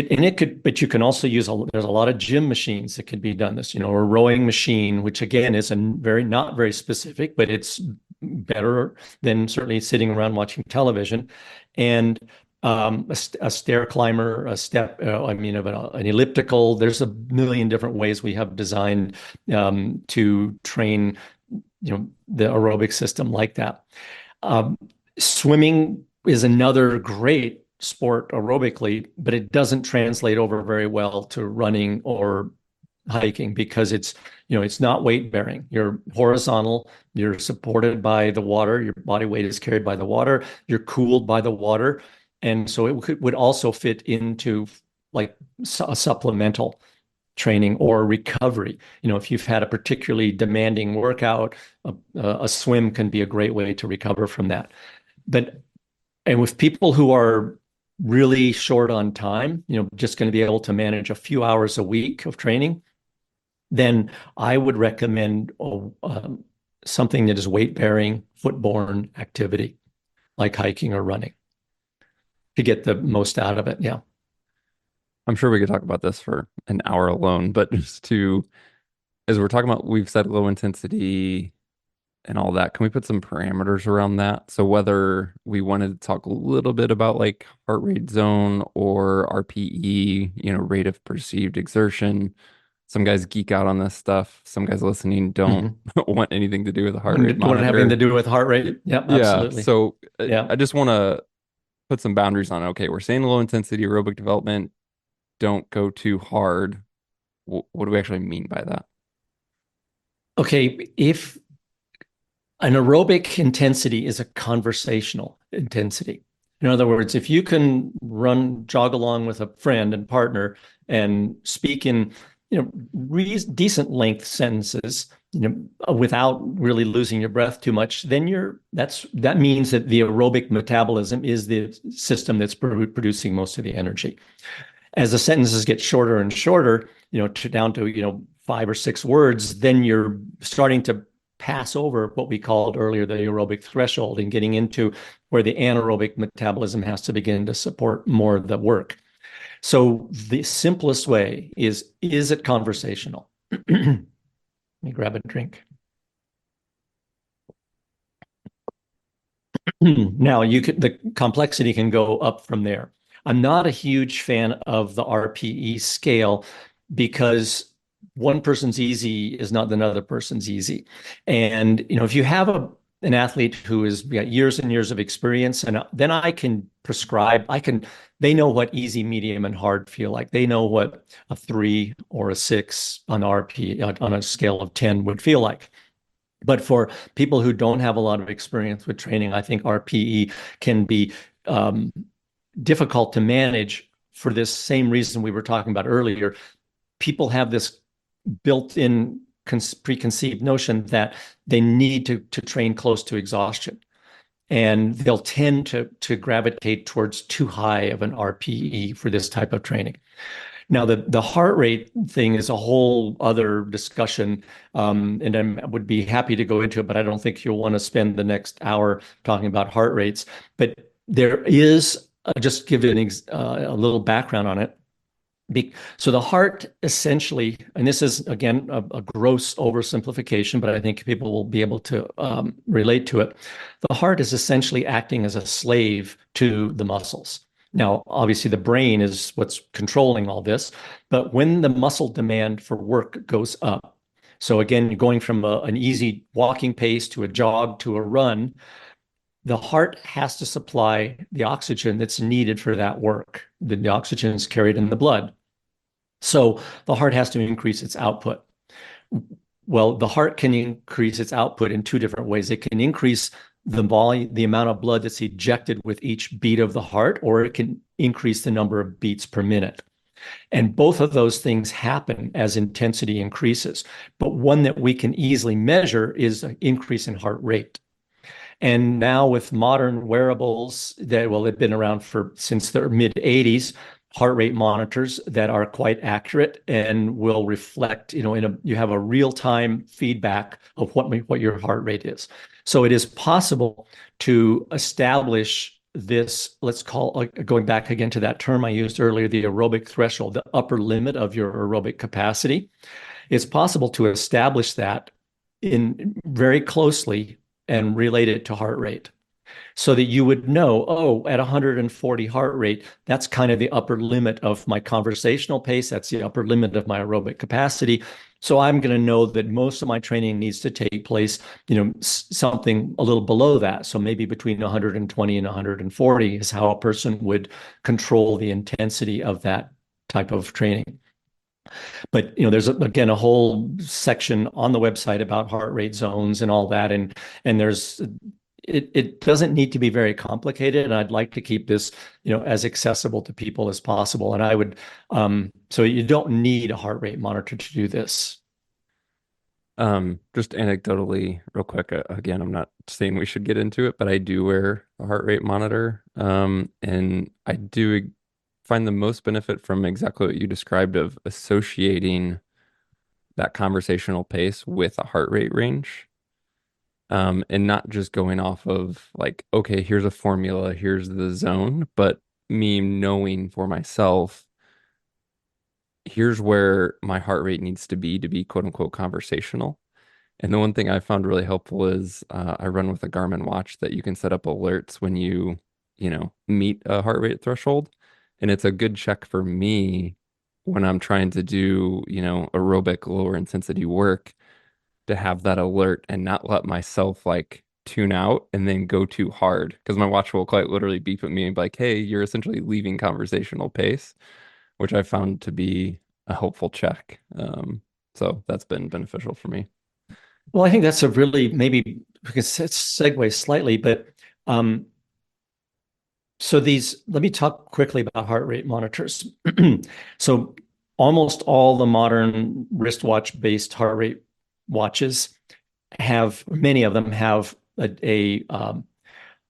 can also there's a lot of gym machines that could be done this, a rowing machine, which again is not very specific, but it's better than certainly sitting around watching television. And a stair climber, an elliptical. There's a million different ways we have designed to train, the aerobic system like that. Swimming is another great sport aerobically, but it doesn't translate over very well to running or hiking because it's not weight bearing. You're horizontal, you're supported by the water, your body weight is carried by the water, you're cooled by the water. And so it would also fit into like a supplemental training or recovery. If you've had a particularly demanding workout, a swim can be a great way to recover from that. And with people who are really short on time, just going to be able to manage a few hours a week of training, then I would recommend something that is weight-bearing, foot-borne activity, like hiking or running, to get the most out of it. Yeah. I'm sure we could talk about this for an hour alone, but as we're talking about, we've said low intensity and all that. Can we put some parameters around that? So whether we wanted to talk a little bit about like heart rate zone or RPE, rate of perceived exertion, some guys geek out on this stuff. Some guys listening don't Mhm. want anything to do with a heart rate When having to monitor. do with heart rate. Yep, Yeah. absolutely. So Yeah. I just want to put some boundaries on. Okay, we're saying low intensity aerobic development. Don't go too hard. What do we actually mean by that? Okay, if an aerobic intensity is a conversational intensity. In other words, if you can jog along with a friend and partner and speak in, decent length sentences, without really losing your breath too much, then that means that the aerobic metabolism is the system that's producing most of the energy. As the sentences get shorter and shorter, down to, 5 or 6 words, then you're starting to pass over what we called earlier the aerobic threshold and getting into where the anaerobic metabolism has to begin to support more of the work. So the simplest way is it conversational? Let me grab a drink. Now the complexity can go up from there. I'm not a huge fan of the RPE scale because one person's easy is not another person's easy. And if you have an athlete who has got years and years of experience, and then I can prescribe, they know what easy, medium, and hard feel like. They know what a 3 or a 6 on RP on a scale of 10 would feel like. But for people who don't have a lot of experience with training, I think RPE can be um, difficult to manage for this same reason we were talking about earlier. People have this built-in preconceived notion that they need to train close to exhaustion, and they'll tend to gravitate towards too high of an RPE for this type of training. Now, the heart rate thing is a whole other discussion, and I would be happy to go into it, but I don't think you'll want to spend the next hour talking about heart rates. But there is, just give a little background on it. So the heart essentially, and this is again a gross oversimplification, but I think people will be able to relate to it. The heart is essentially acting as a slave to the muscles. Now, obviously, the brain is what's controlling all this, but when the muscle demand for work goes up, so again, you're going from an easy walking pace to a jog to a run, the heart has to supply the oxygen that's needed for that work. The oxygen is carried in the blood. So the heart has to increase its output. Well, the heart can increase its output in two different ways. It can increase the volume, the amount of blood that's ejected with each beat of the heart, or it can increase the number of beats per minute. And both of those things happen as intensity increases. But one that we can easily measure is an increase in heart rate. And now with modern wearables they've been around since the mid 80s, heart rate monitors that are quite accurate and will reflect, you have a real-time feedback of what your heart rate is. So it is possible to establish this, let's call, going back again to that term I used earlier, the aerobic threshold, the upper limit of your aerobic capacity. It's possible to establish that in very closely and relate it to heart rate so that you would know, oh, at 140 heart rate, that's kind of the upper limit of my conversational pace. That's the upper limit of my aerobic capacity. So I'm going to know that most of my training needs to take place, something a little below that. So maybe between 120 and 140 is how a person would control the intensity of that type of training. But there's again a whole section on the website about heart rate zones and all that, and it doesn't need to be very complicated, and I'd like to keep this as accessible to people as possible. And I would so you don't need a heart rate monitor to do this. Just anecdotally, real quick, again, I'm not saying we should get into it, but I do wear a heart rate monitor. And I do find the most benefit from exactly what you described of associating that conversational pace with a heart rate range. And not just going off of like, okay, here's a formula, here's the zone, but me knowing for myself, here's where my heart rate needs to be quote unquote conversational. And the one thing I found really helpful is I run with a Garmin watch that you can set up alerts when you meet a heart rate threshold. And it's a good check for me when I'm trying to do, aerobic lower intensity work, to have that alert and not let myself like tune out and then go too hard. Because my watch will quite literally beep at me and be like, hey, you're essentially leaving conversational pace, which I found to be a helpful check. So that's been beneficial for me. Well, I think that's a really maybe we can segue slightly, but um, so let me talk quickly about heart rate monitors. So almost all the modern wristwatch-based heart rate watches many of them have a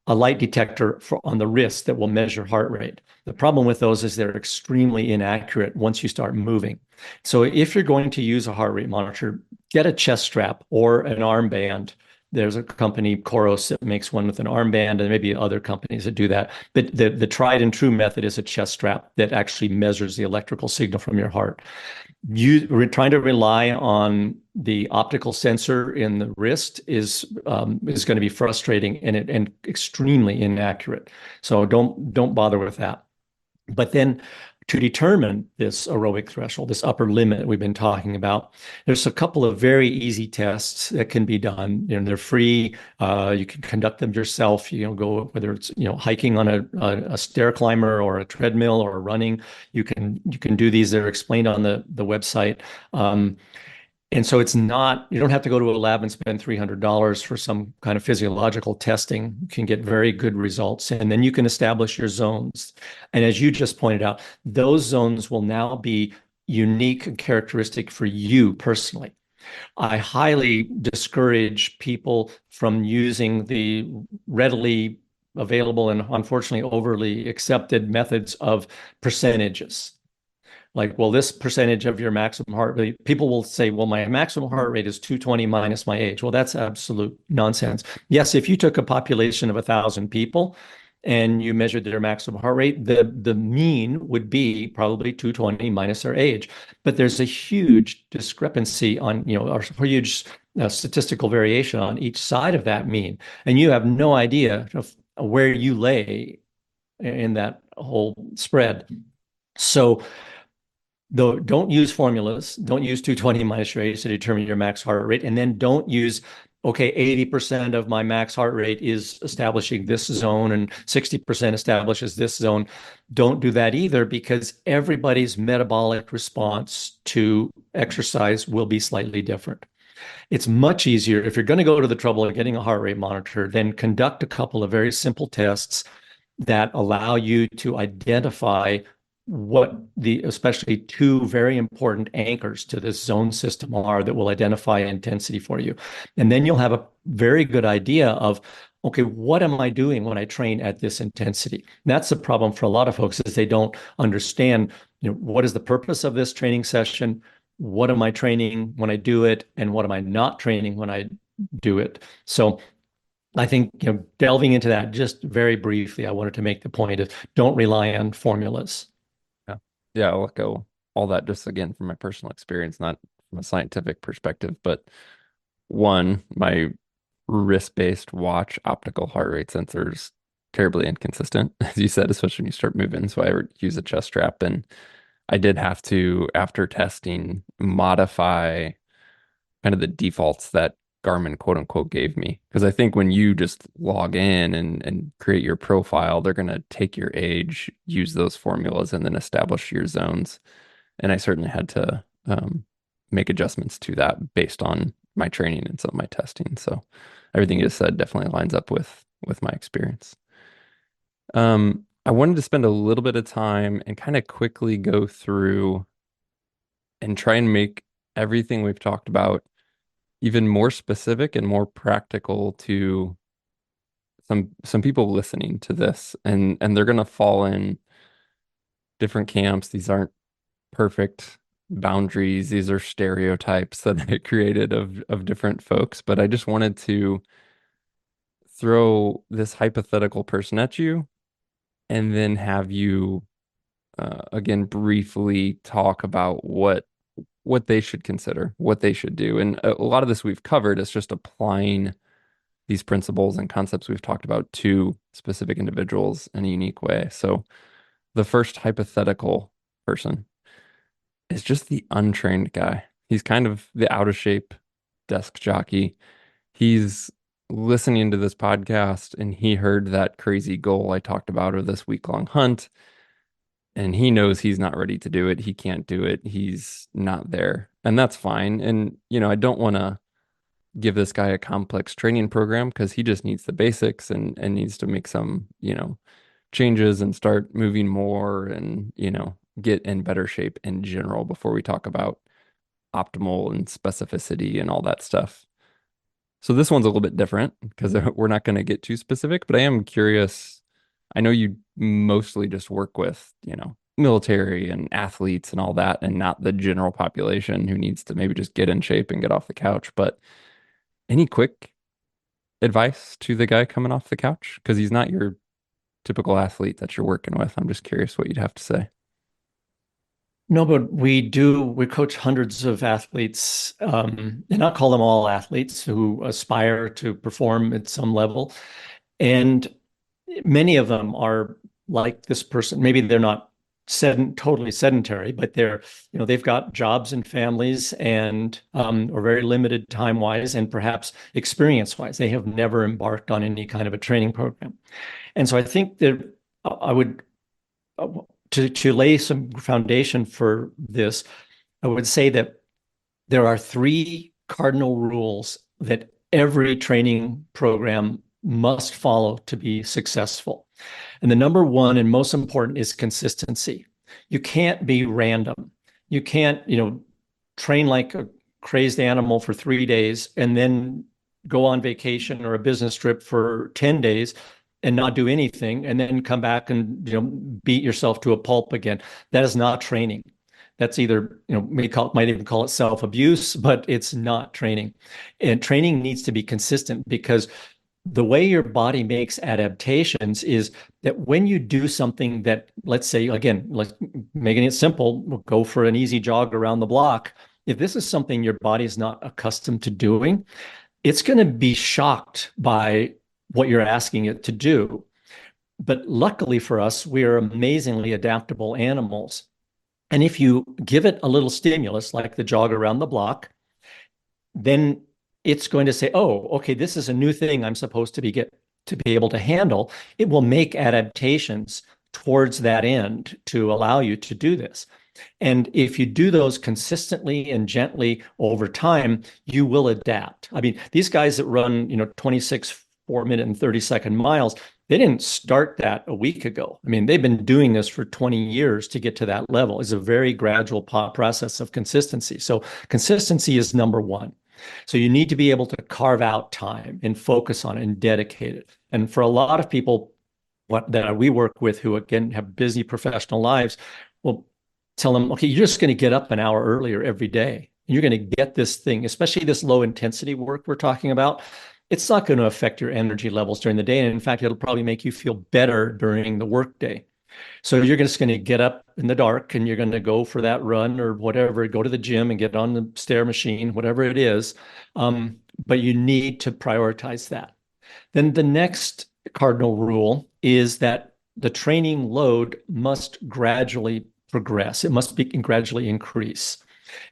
light detector on the wrist that will measure heart rate. The problem with those is they're extremely inaccurate once you start moving. So if you're going to use a heart rate monitor, get a chest strap or an armband. There's a company, Coros, that makes one with an armband, and maybe other companies that do that. But the tried and true method is a chest strap that actually measures the electrical signal from your heart. We're trying to rely on the optical sensor in the wrist is going to be frustrating and extremely inaccurate. So don't bother with that. But then to determine this aerobic threshold, this upper limit we've been talking about, there's a couple of very easy tests that can be done. They're free. You can conduct them yourself. Go whether it's hiking on a stair climber or a treadmill or running. You can do these. They're explained on the website. And so you don't have to go to a lab and spend $300 for some kind of physiological testing. You can get very good results. And then you can establish your zones. And as you just pointed out, those zones will now be unique and characteristic for you personally. I highly discourage people from using the readily available and unfortunately overly accepted methods of percentages. Like, well, this percentage of your maximum heart rate, people will say, well, my maximum heart rate is 220 minus my age. Well, that's absolute nonsense. Yes, if you took a population of 1,000 people and you measured their maximum heart rate, the mean would be probably 220 minus their age. But there's a huge discrepancy or huge statistical variation on each side of that mean. And you have no idea of where you lay in that whole spread. So though, don't use formulas. Don't use 220 minus your age to determine your max heart rate. And then don't use, okay, 80% of my max heart rate is establishing this zone and 60% establishes this zone. Don't do that either, because everybody's metabolic response to exercise will be slightly different. It's much easier if you're going to go to the trouble of getting a heart rate monitor, then conduct a couple of very simple tests that allow you to identify what especially two very important anchors to this zone system are that will identify intensity for you. And then you'll have a very good idea of, okay, what am I doing when I train at this intensity? And that's the problem for a lot of folks, is they don't understand, what is the purpose of this training session? What am I training when I do it? And what am I not training when I do it? So I think, delving into that just very briefly, I wanted to make the point of don't rely on formulas. Yeah. Yeah, I'll echo all that just again from my personal experience, not from a scientific perspective, but one, my wrist-based watch optical heart rate sensors terribly inconsistent, as you said, especially when you start moving. So I would use a chest strap, and I did have to, after testing, modify kind of the defaults that Garmin quote unquote gave me. Because I think when you just log in and create your profile, they're going to take your age, use those formulas, and then establish your zones. And I certainly had to make adjustments to that based on my training and some of my testing. So everything you just said definitely lines up with my experience. I wanted to spend a little bit of time and kind of quickly go through and try and make everything we've talked about even more specific and more practical to some people listening to this, and they're gonna fall in different camps. These aren't perfect boundaries. These are stereotypes that I created of different folks, but I just wanted to throw this hypothetical person at you and then have you again briefly talk about what they should consider, what they should do. And a lot of this we've covered is just applying these principles and concepts we've talked about to specific individuals in a unique way. So the first hypothetical person, is just the untrained guy. He's kind of the out of shape desk jockey. He's listening to this podcast and he heard that crazy goal I talked about of this week-long hunt, and he knows he's not ready to do it. He can't do it. He's not there. And that's fine. And, I don't want to give this guy a complex training program because he just needs the basics and needs to make some, changes and start moving more and, get in better shape in general before we talk about optimal and specificity and all that stuff. So this one's a little bit different because we're not going to get too specific, but I am curious. I know you mostly just work with, military and athletes and all that, and not the general population who needs to maybe just get in shape and get off the couch. But any quick advice to the guy coming off the couch? Because he's not your typical athlete that you're working with. I'm just curious what you'd have to say. No, but we coach hundreds of athletes, and not call them all athletes who aspire to perform at some level. And many of them are like this person. Maybe they're not totally sedentary, but they've got jobs and families and or very limited time wise and perhaps experience wise. They have never embarked on any kind of a training program. And so I think that I would to lay some foundation for this, I would say that there are three cardinal rules that every training program must follow to be successful. And the number one and most important is consistency. You can't be random. You can't, train like a crazed animal for 3 days and then go on vacation or a business trip for 10 days and not do anything and then come back and, beat yourself to a pulp again. That is not training. That's either, might even call it self-abuse, but it's not training. And training needs to be consistent because the way your body makes adaptations is that when you do something that, let's say, again, like making it simple, we'll go for an easy jog around the block. If this is something your body is not accustomed to doing, it's going to be shocked by what you're asking it to do. But luckily for us, we are amazingly adaptable animals. And if you give it a little stimulus, like the jog around the block, then it's going to say, oh, okay, this is a new thing I'm supposed to be able to handle. It will make adaptations towards that end to allow you to do this. And if you do those consistently and gently over time, you will adapt. I mean, these guys that run, 26 4-minute and 30-second miles, they didn't start that a week ago. I mean, they've been doing this for 20 years to get to that level. It's a very gradual process of consistency. So consistency is number one. So you need to be able to carve out time and focus on it and dedicate it. And for a lot of people that we work with who, again, have busy professional lives, we'll tell them, okay, you're just going to get up an hour earlier every day. You're going to get this thing, especially this low intensity work we're talking about. It's not going to affect your energy levels during the day. And in fact, it'll probably make you feel better during the workday. So you're just going to get up in the dark and you're going to go for that run or whatever, go to the gym and get on the stair machine, whatever it is. But you need to prioritize that. Then the next cardinal rule is that the training load must gradually progress. It must be gradually increase.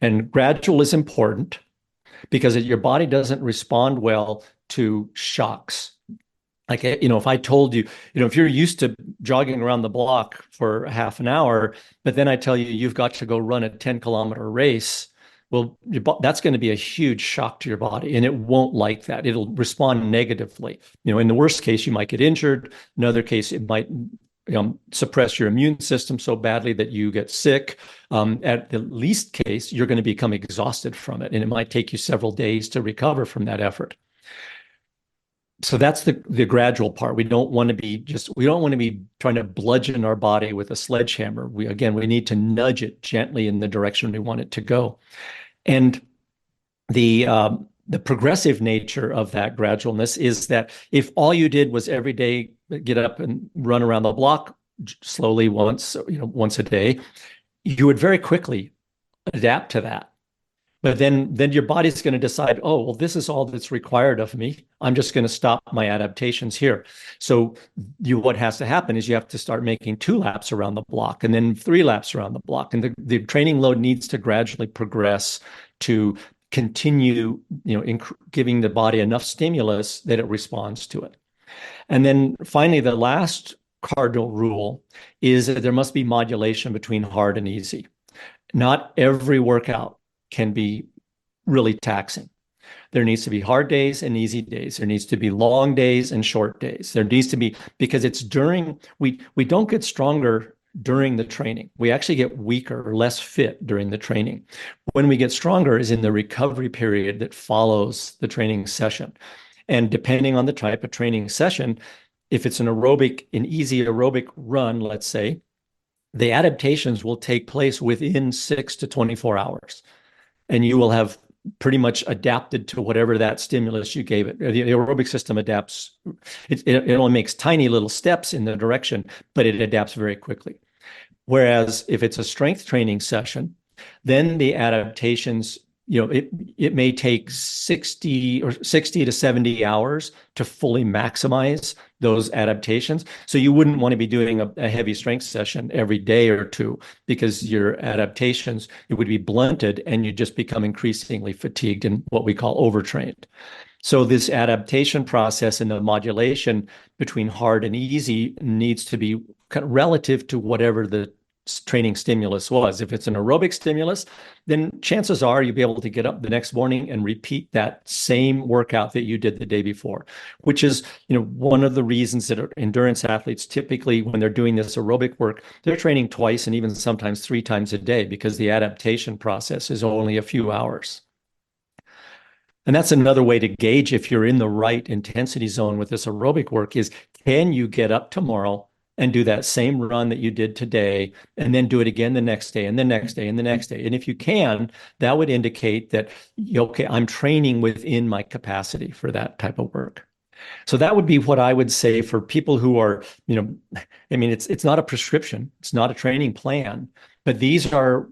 And gradual is important because your body doesn't respond well to shocks. Like, if I told you, if you're used to jogging around the block for half an hour, but then I tell you you've got to go run a 10-kilometer race, well, that's going to be a huge shock to your body, and it won't like that. It'll respond negatively. In the worst case, you might get injured. Another case, it might suppress your immune system so badly that you get sick. At the least case, you're going to become exhausted from it, and it might take you several days to recover from that effort. So that's the gradual part. We don't want to be trying to bludgeon our body with a sledgehammer. We need to nudge it gently in the direction we want it to go. And the progressive nature of that gradualness is that if all you did was every day get up and run around the block slowly once a day, you would very quickly adapt to that. But then your body's going to decide, oh, well, this is all that's required of me. I'm just going to stop my adaptations here. So what has to happen is you have to start making 2 laps around the block and then 3 laps around the block. And the training load needs to gradually progress to continue, giving the body enough stimulus that it responds to it. And then finally, the last cardinal rule is that there must be modulation between hard and easy. Not every workout can be really taxing. There needs to be hard days and easy days. There needs to be long days and short days. There needs to be, because it's during, we don't get stronger during the training. We actually get weaker or less fit during the training. When we get stronger is in the recovery period that follows the training session. And depending on the type of training session, if it's an easy aerobic run, let's say, the adaptations will take place within 6 to 24 hours. And you will have pretty much adapted to whatever that stimulus you gave it. The aerobic system adapts. It only makes tiny little steps in the direction, but it adapts very quickly. Whereas if it's a strength training session, then the adaptations, it may take 60 to 70 hours to fully maximize those adaptations. So you wouldn't want to be doing a heavy strength session every day or two, because your adaptations, it would be blunted and you just become increasingly fatigued and what we call overtrained. So this adaptation process and the modulation between hard and easy needs to be kind of relative to whatever the training stimulus was. If it's an aerobic stimulus, then chances are you'll be able to get up the next morning and repeat that same workout that you did the day before, which is, one of the reasons that endurance athletes typically, when they're doing this aerobic work, they're training twice and even sometimes 3 times a day, because the adaptation process is only a few hours. And that's another way to gauge if you're in the right intensity zone with this aerobic work is, can you get up tomorrow and do that same run that you did today, and then do it again the next day and the next day and the next day? And if you can, that would indicate that, okay, I'm training within my capacity for that type of work. So that would be what I would say for people who are, it's not a prescription, it's not a training plan, but these are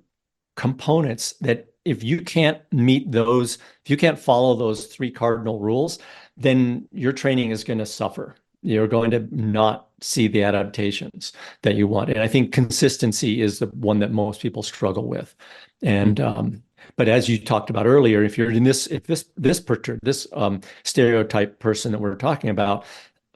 components that if you can't meet those, if you can't follow those 3 cardinal rules, then your training is going to suffer. You're going to not see the adaptations that you want. And I think consistency is the one that most people struggle with. And but as you talked about earlier, if you're in this stereotype person that we're talking about,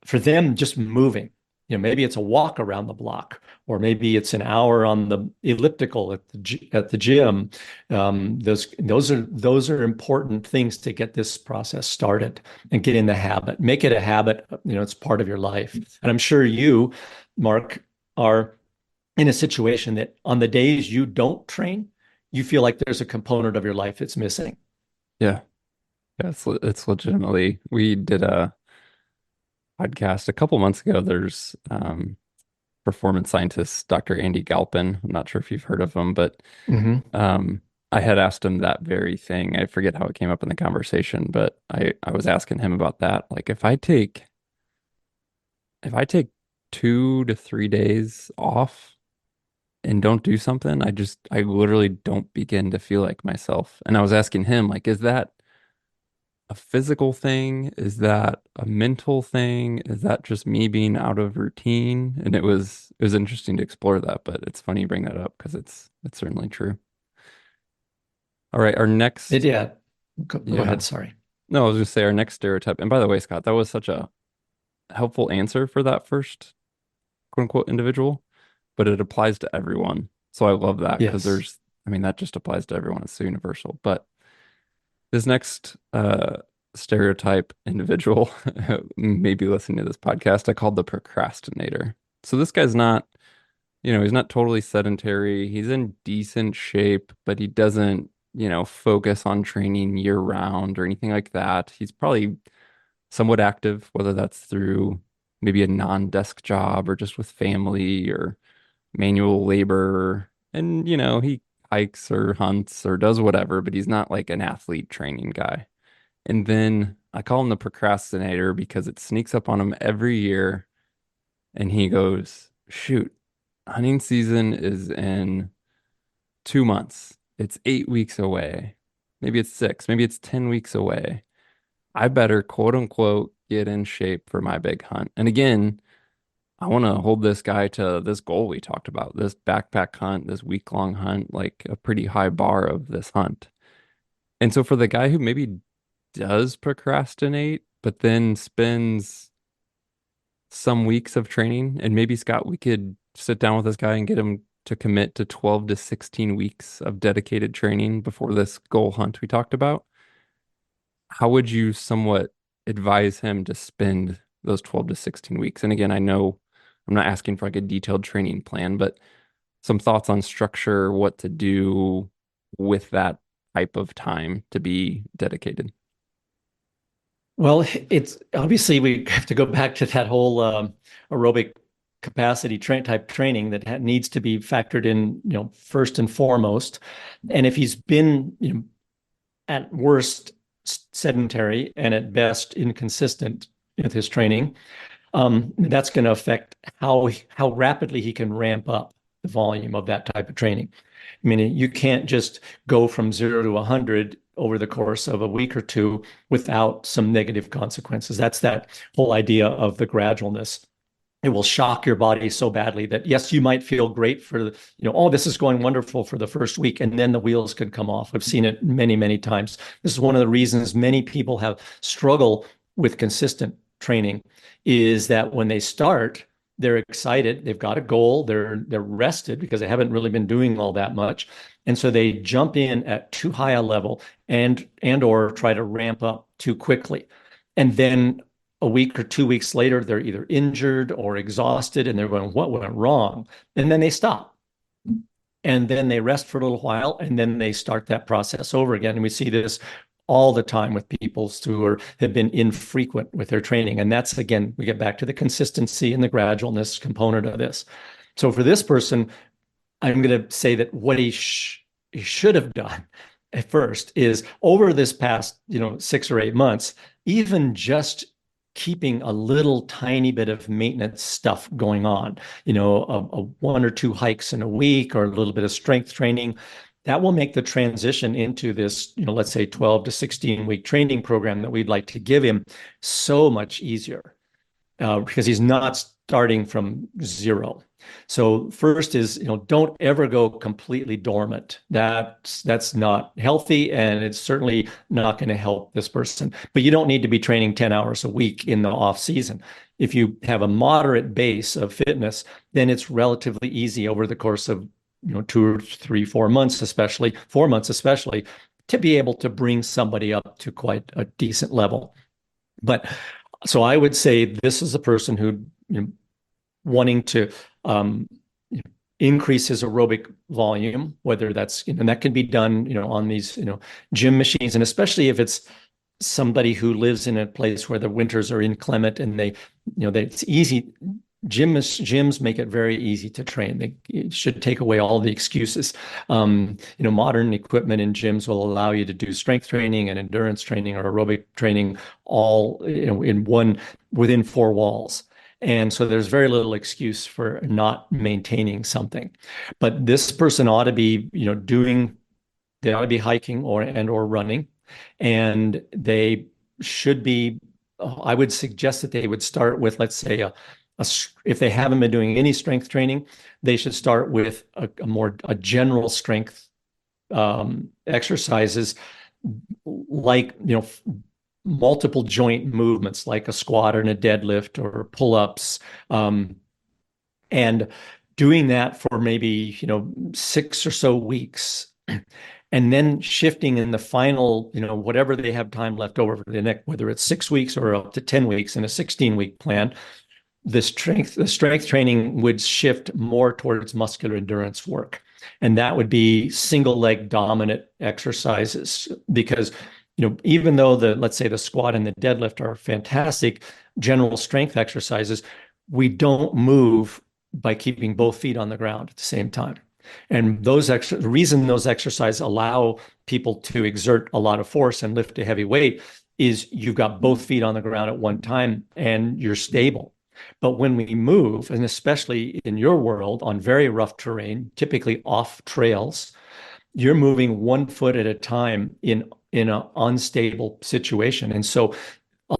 for them, just moving, maybe it's a walk around the block, or maybe it's an hour on the elliptical at the gym. Those are important things to get this process started and get in the habit. Make it a habit. It's part of your life. And I'm sure you, Mark, are in a situation that on the days you don't train, you feel like there's a component of your life that's missing. Yeah. Yeah, it's legitimately. We did a podcast a couple months ago. There's performance scientist Dr. Andy Galpin. I'm not sure if you've heard of him, but I had asked him that very thing. I forget how it came up in the conversation, but I was asking him about that. Like if I take 2 to 3 days off and don't do something, I literally don't begin to feel like myself. And I was asking him, like, is that a physical thing? Is that a mental thing? Is that just me being out of routine? And it was interesting to explore that, but it's funny you bring that up because it's certainly true. All right, our next Yeah. Go yeah. ahead. Sorry. No, I was gonna say our next stereotype. And by the way, Scott, that was such a helpful answer for that first quote unquote individual, but it applies to everyone. So I love that because Yes. that just applies to everyone. It's so universal. But this next stereotype individual maybe listening to this podcast, I called the procrastinator. So this guy's not, he's not totally sedentary. He's in decent shape, but he doesn't, focus on training year round or anything like that. He's probably somewhat active, whether that's through maybe a non-desk job or just with family or manual labor. And, he hikes or hunts or does whatever, but he's not like an athlete training guy. And then I call him the procrastinator because it sneaks up on him every year. And he goes, shoot, hunting season is in 2 months. It's 8 weeks away. maybe it's 6, maybe it's 10 weeks away. I better quote unquote get in shape for my big hunt. And again, I want to hold this guy to this goal we talked about, this backpack hunt, this week-long hunt, like a pretty high bar of this hunt. And so for the guy who maybe does procrastinate, but then spends some weeks of training, and maybe Scott, we could sit down with this guy and get him to commit to 12 to 16 weeks of dedicated training before this goal hunt we talked about. How would you somewhat advise him to spend those 12 to 16 weeks? And again, I know I'm not asking for like a detailed training plan, but some thoughts on structure, what to do with that type of time to be dedicated. Well, it's obviously we have to go back to that whole aerobic capacity type training that needs to be factored in, first and foremost. And if he's been, at worst sedentary and at best inconsistent with his training, that's going to affect how rapidly he can ramp up the volume of that type of training. I mean, you can't just go from 0 to 100 over the course of a week or two without some negative consequences. That's that whole idea of the gradualness. It will shock your body so badly that, yes, you might feel great for, oh, this is going wonderful for the first week, and then the wheels could come off. I've seen it many, many times. This is one of the reasons many people have struggled with consistent training, is that when they start, they're excited, they've got a goal, they're rested because they haven't really been doing all that much. And so they jump in at too high a level and or try to ramp up too quickly. And then a week or 2 weeks later, they're either injured or exhausted, and they're going, what went wrong? And then they stop. And then they rest for a little while, and then they start that process over again. And we see this all the time with people who have been infrequent with their training. And that's, again, we get back to the consistency and the gradualness component of this. So for this person, I'm going to say that what he should have done at first is, over this past, 6 or 8 months, even just keeping a little tiny bit of maintenance stuff going on, a 1 or 2 hikes in a week, or a little bit of strength training, that will make the transition into this, let's say 12 to 16 week training program that we'd like to give him so much easier, because he's not starting from zero. So first is, don't ever go completely dormant. That's not healthy, and it's certainly not going to help this person. But you don't need to be training 10 hours a week in the off season. If you have a moderate base of fitness, then it's relatively easy over the course of 2 or 3, 4 months, especially 4 months, especially, to be able to bring somebody up to quite a decent level. But so I would say this is a person who, wanting to increase his aerobic volume, whether that's, and that can be done, on these, gym machines, and especially if it's somebody who lives in a place where the winters are inclement and it's easy. Gyms make it very easy to train. It should take away all the excuses. Modern equipment in gyms will allow you to do strength training and endurance training or aerobic training all, within 4 walls. And so there's very little excuse for not maintaining something. But this person ought to be, they ought to be hiking or running, and they should be. I would suggest that they would start with, let's say, if they haven't been doing any strength training, they should start with a general strength exercises, like, multiple joint movements, like a squat and a deadlift or pull-ups, and doing that for maybe 6 or so weeks, and then shifting in the final, whatever they have time left over for the next, whether it's 6 weeks or up to 10 weeks in a 16-week plan. The strength training would shift more towards muscular endurance work. And that would be single leg dominant exercises, because, even though let's say the squat and the deadlift are fantastic general strength exercises, we don't move by keeping both feet on the ground at the same time. And the reason those exercises allow people to exert a lot of force and lift a heavy weight is you've got both feet on the ground at one time and you're stable. But when we move, and especially in your world on very rough terrain, typically off trails, you're moving 1 foot at a time in an unstable situation. And so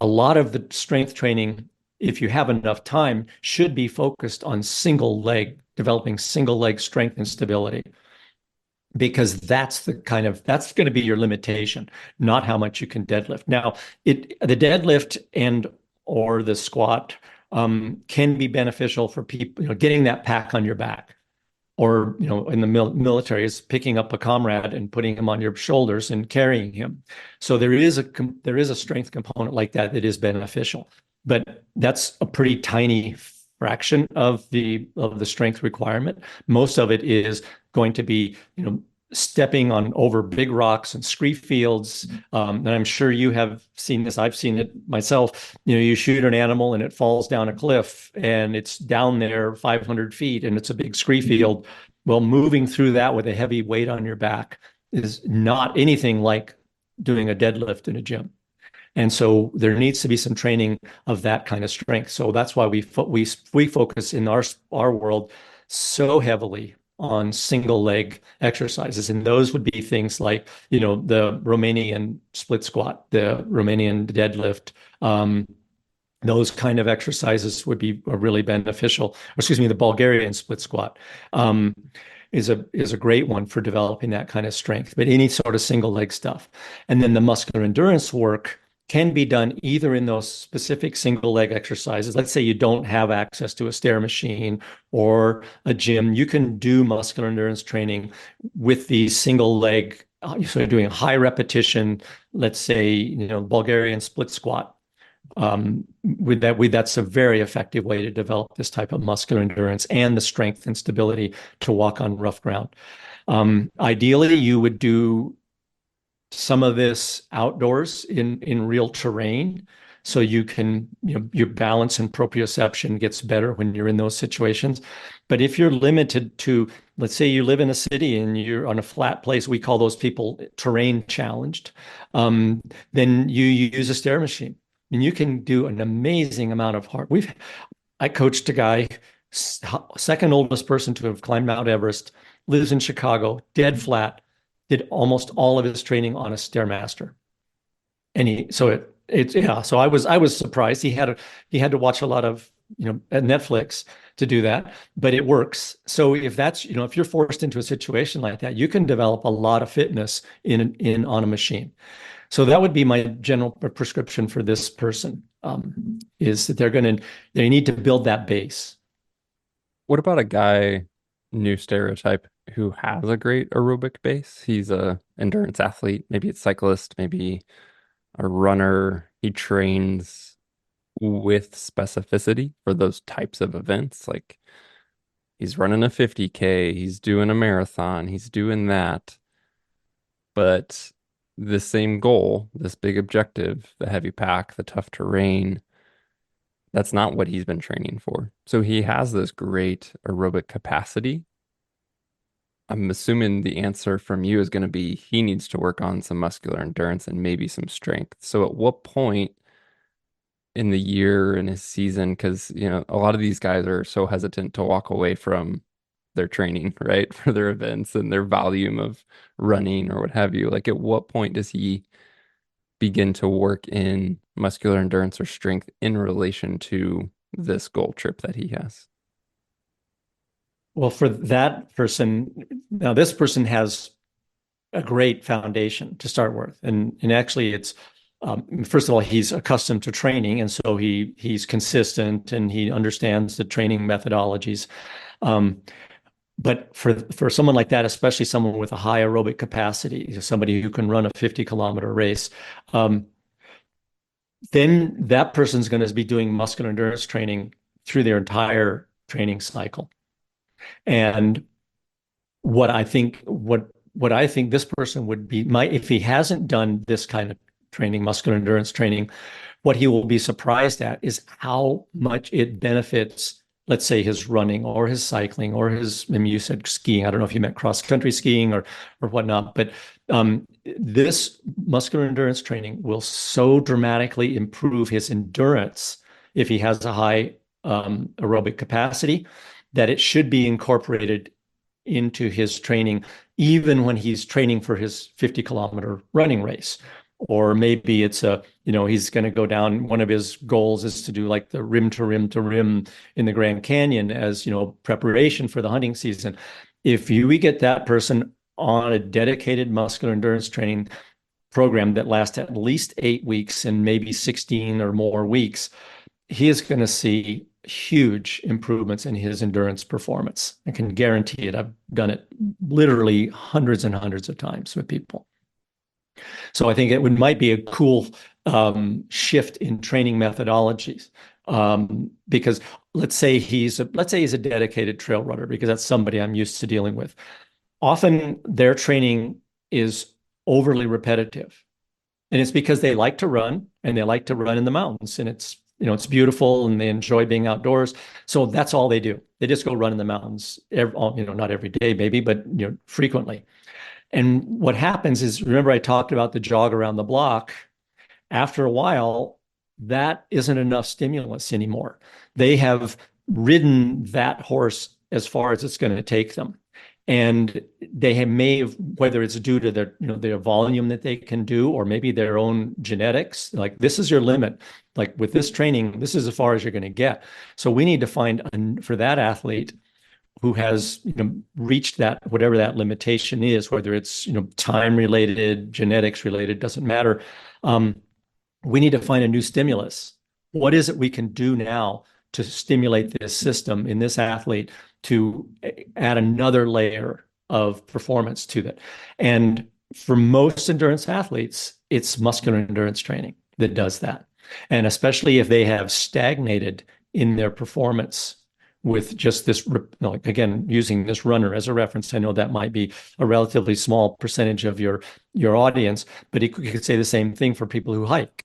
a lot of the strength training, if you have enough time, should be focused on developing single leg strength and stability, because that's going to be your limitation, not how much you can deadlift. Now, the deadlift and or the squat can be beneficial for people, getting that pack on your back, or in the military is picking up a comrade and putting him on your shoulders and carrying him. So there is a strength component like that is beneficial, but that's a pretty tiny fraction of the strength requirement. Most of it is going to be stepping on over big rocks and scree fields. And I'm sure you have seen this. I've seen it myself. You shoot an animal and it falls down a cliff and it's down there 500 feet and it's a big scree field. Well, moving through that with a heavy weight on your back is not anything like doing a deadlift in a gym. And so there needs to be some training of that kind of strength. So that's why we focus in our world so heavily on single leg exercises. And those would be things like, the Romanian split squat, the Romanian deadlift. Those kind of exercises would be really beneficial. Excuse me, the Bulgarian split squat is a great one for developing that kind of strength, but any sort of single leg stuff. And then the muscular endurance work can be done either in those specific single leg exercises. Let's say you don't have access to a stair machine or a gym. You can do muscular endurance training with the single leg. So you're doing a high repetition, let's say, Bulgarian split squat. That's a very effective way to develop this type of muscular endurance and the strength and stability to walk on rough ground. Ideally, you would do some of this outdoors in real terrain, so you can your balance and proprioception gets better when you're in those situations. But if you're limited to, let's say you live in a city and you're on a flat place, we call those people terrain challenged, then you use a stair machine and you can do an amazing amount of hard. I coached a guy, second oldest person to have climbed Mount Everest, lives in Chicago, dead flat, did almost all of his training on a Stairmaster. And so I was surprised. He had to watch a lot of, at Netflix to do that, but it works. So if you're forced into a situation like that, you can develop a lot of fitness on a machine. So that would be my general prescription for this person, is that they need to build that base. What about a guy, new stereotype, who has a great aerobic base? He's a endurance athlete, maybe it's cyclist, maybe a runner. He trains with specificity for those types of events. Like he's running a 50K, he's doing a marathon, he's doing that. But the same goal, this big objective, the heavy pack, the tough terrain, that's not what he's been training for. So he has this great aerobic capacity. I'm assuming the answer from you is going to be he needs to work on some muscular endurance and maybe some strength. So at what point in the year in his season, because a lot of these guys are so hesitant to walk away from their training, right, for their events and their volume of running or what have you. Like at what point does he begin to work in muscular endurance or strength in relation to this goal trip that he has? Well, for that person, now this person has a great foundation to start with, and actually, it's first of all, he's accustomed to training, and so he's consistent and he understands the training methodologies. But for someone like that, especially someone with a high aerobic capacity, somebody who can run a 50-kilometer race, then that person's going to be doing muscular endurance training through their entire training cycle. And what I think this person would be, if he hasn't done this kind of training, muscular endurance training, what he will be surprised at is how much it benefits, let's say, his running or his cycling or maybe you said skiing. I don't know if you meant cross-country skiing or whatnot, but this muscular endurance training will so dramatically improve his endurance if he has a high aerobic capacity, that it should be incorporated into his training, even when he's training for his 50-kilometer running race. Or maybe it's he's going to go down. One of his goals is to do like the rim to rim to rim in the Grand Canyon as, preparation for the hunting season. If we get that person on a dedicated muscular endurance training program that lasts at least 8 weeks and maybe 16 or more weeks, he is going to see huge improvements in his endurance performance. I can guarantee it. I've done it literally hundreds and hundreds of times with people. So I think might be a cool shift in training methodologies. Because let's say he's a dedicated trail runner, because that's somebody I'm used to dealing with. Often their training is overly repetitive. And it's because they like to run, and they like to run in the mountains, and it's beautiful, and they enjoy being outdoors. So that's all they do. They just go run in the mountains, not every day maybe, but frequently. And what happens is, remember I talked about the jog around the block. After a while, that isn't enough stimulus anymore. They have ridden that horse as far as it's going to take them. And may have, whether it's due to their volume that they can do, or maybe their own genetics, like, this is your limit. Like, with this training, this is as far as you're going to get. So we need to find, for that athlete who has reached that, whatever that limitation is, whether it's time related, genetics related, doesn't matter. We need to find a new stimulus. What is it we can do now to stimulate this system in this athlete to add another layer of performance to that? And for most endurance athletes, it's muscular endurance training that does that. And especially if they have stagnated in their performance with just this, like, again, using this runner as a reference, I know that might be a relatively small percentage of your audience, but you could say the same thing for people who hike.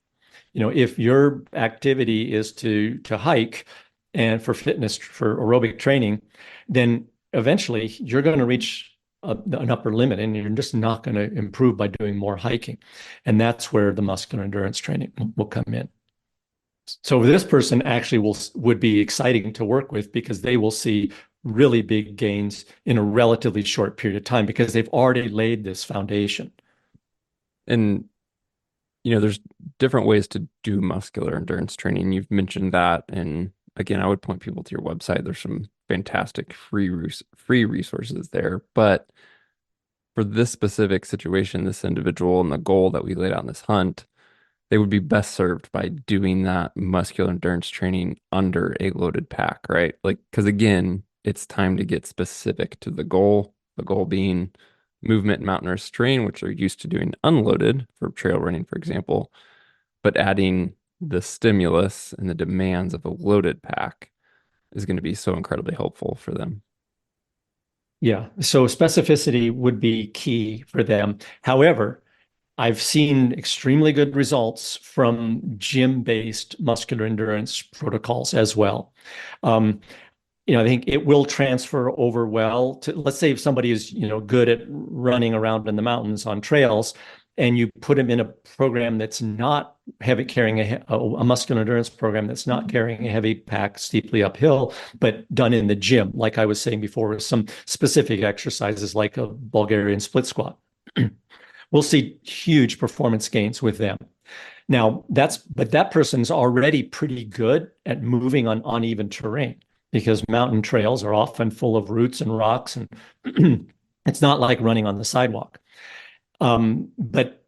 If your activity is to hike and for fitness, for aerobic training, then eventually you're going to reach an upper limit, and you're just not going to improve by doing more hiking. And that's where the muscular endurance training will come in. So this person actually would be exciting to work with, because they will see really big gains in a relatively short period of time, because they've already laid this foundation. And there's different ways to do muscular endurance training. You've mentioned that, and again, I would point people to your website. There's some fantastic free resources there. But for this specific situation, this individual, and the goal that we laid out in this hunt, they would be best served by doing that muscular endurance training under a loaded pack, right? Like, because again, it's time to get specific to the goal being movement and mountainous terrain, which they're used to doing unloaded for trail running, for example, but adding the stimulus and the demands of a loaded pack is going to be so incredibly helpful for them. Yeah. So specificity would be key for them. However, I've seen extremely good results from gym-based muscular endurance protocols as well. I think it will transfer over well to, let's say, if somebody is, good at running around in the mountains on trails, and you put them in a program that's not carrying a muscular endurance program that's not carrying a heavy pack steeply uphill, but done in the gym, like I was saying before, with some specific exercises like a Bulgarian split squat. We'll see huge performance gains with them. Now, but that person's already pretty good at moving on uneven terrain, because mountain trails are often full of roots and rocks, and it's not like running on the sidewalk. But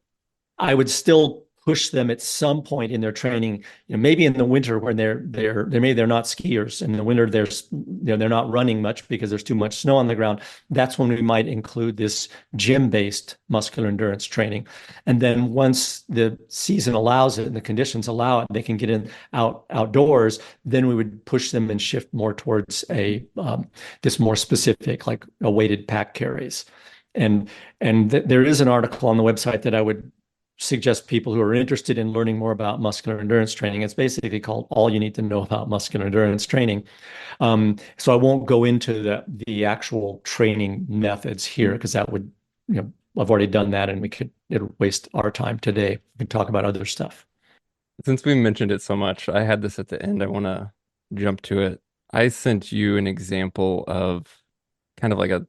I would still push them at some point in their training, maybe in the winter, when they're not skiers. In the winter, they're not running much because there's too much snow on the ground. That's when we might include this gym-based muscular endurance training. And then once the season allows it and the conditions allow it, they can get outdoors. Then we would push them and shift more towards this more specific, like a weighted pack carries. And there is an article on the website that I would suggest people who are interested in learning more about muscular endurance training. It's basically called All You Need to Know About Muscular Endurance Training. So I won't go into the actual training methods here, because that would, I've already done that, and it'll waste our time today. We can talk about other stuff. Since we mentioned it so much, I had this at the end. I want to jump to it. I sent you an example of kind of like a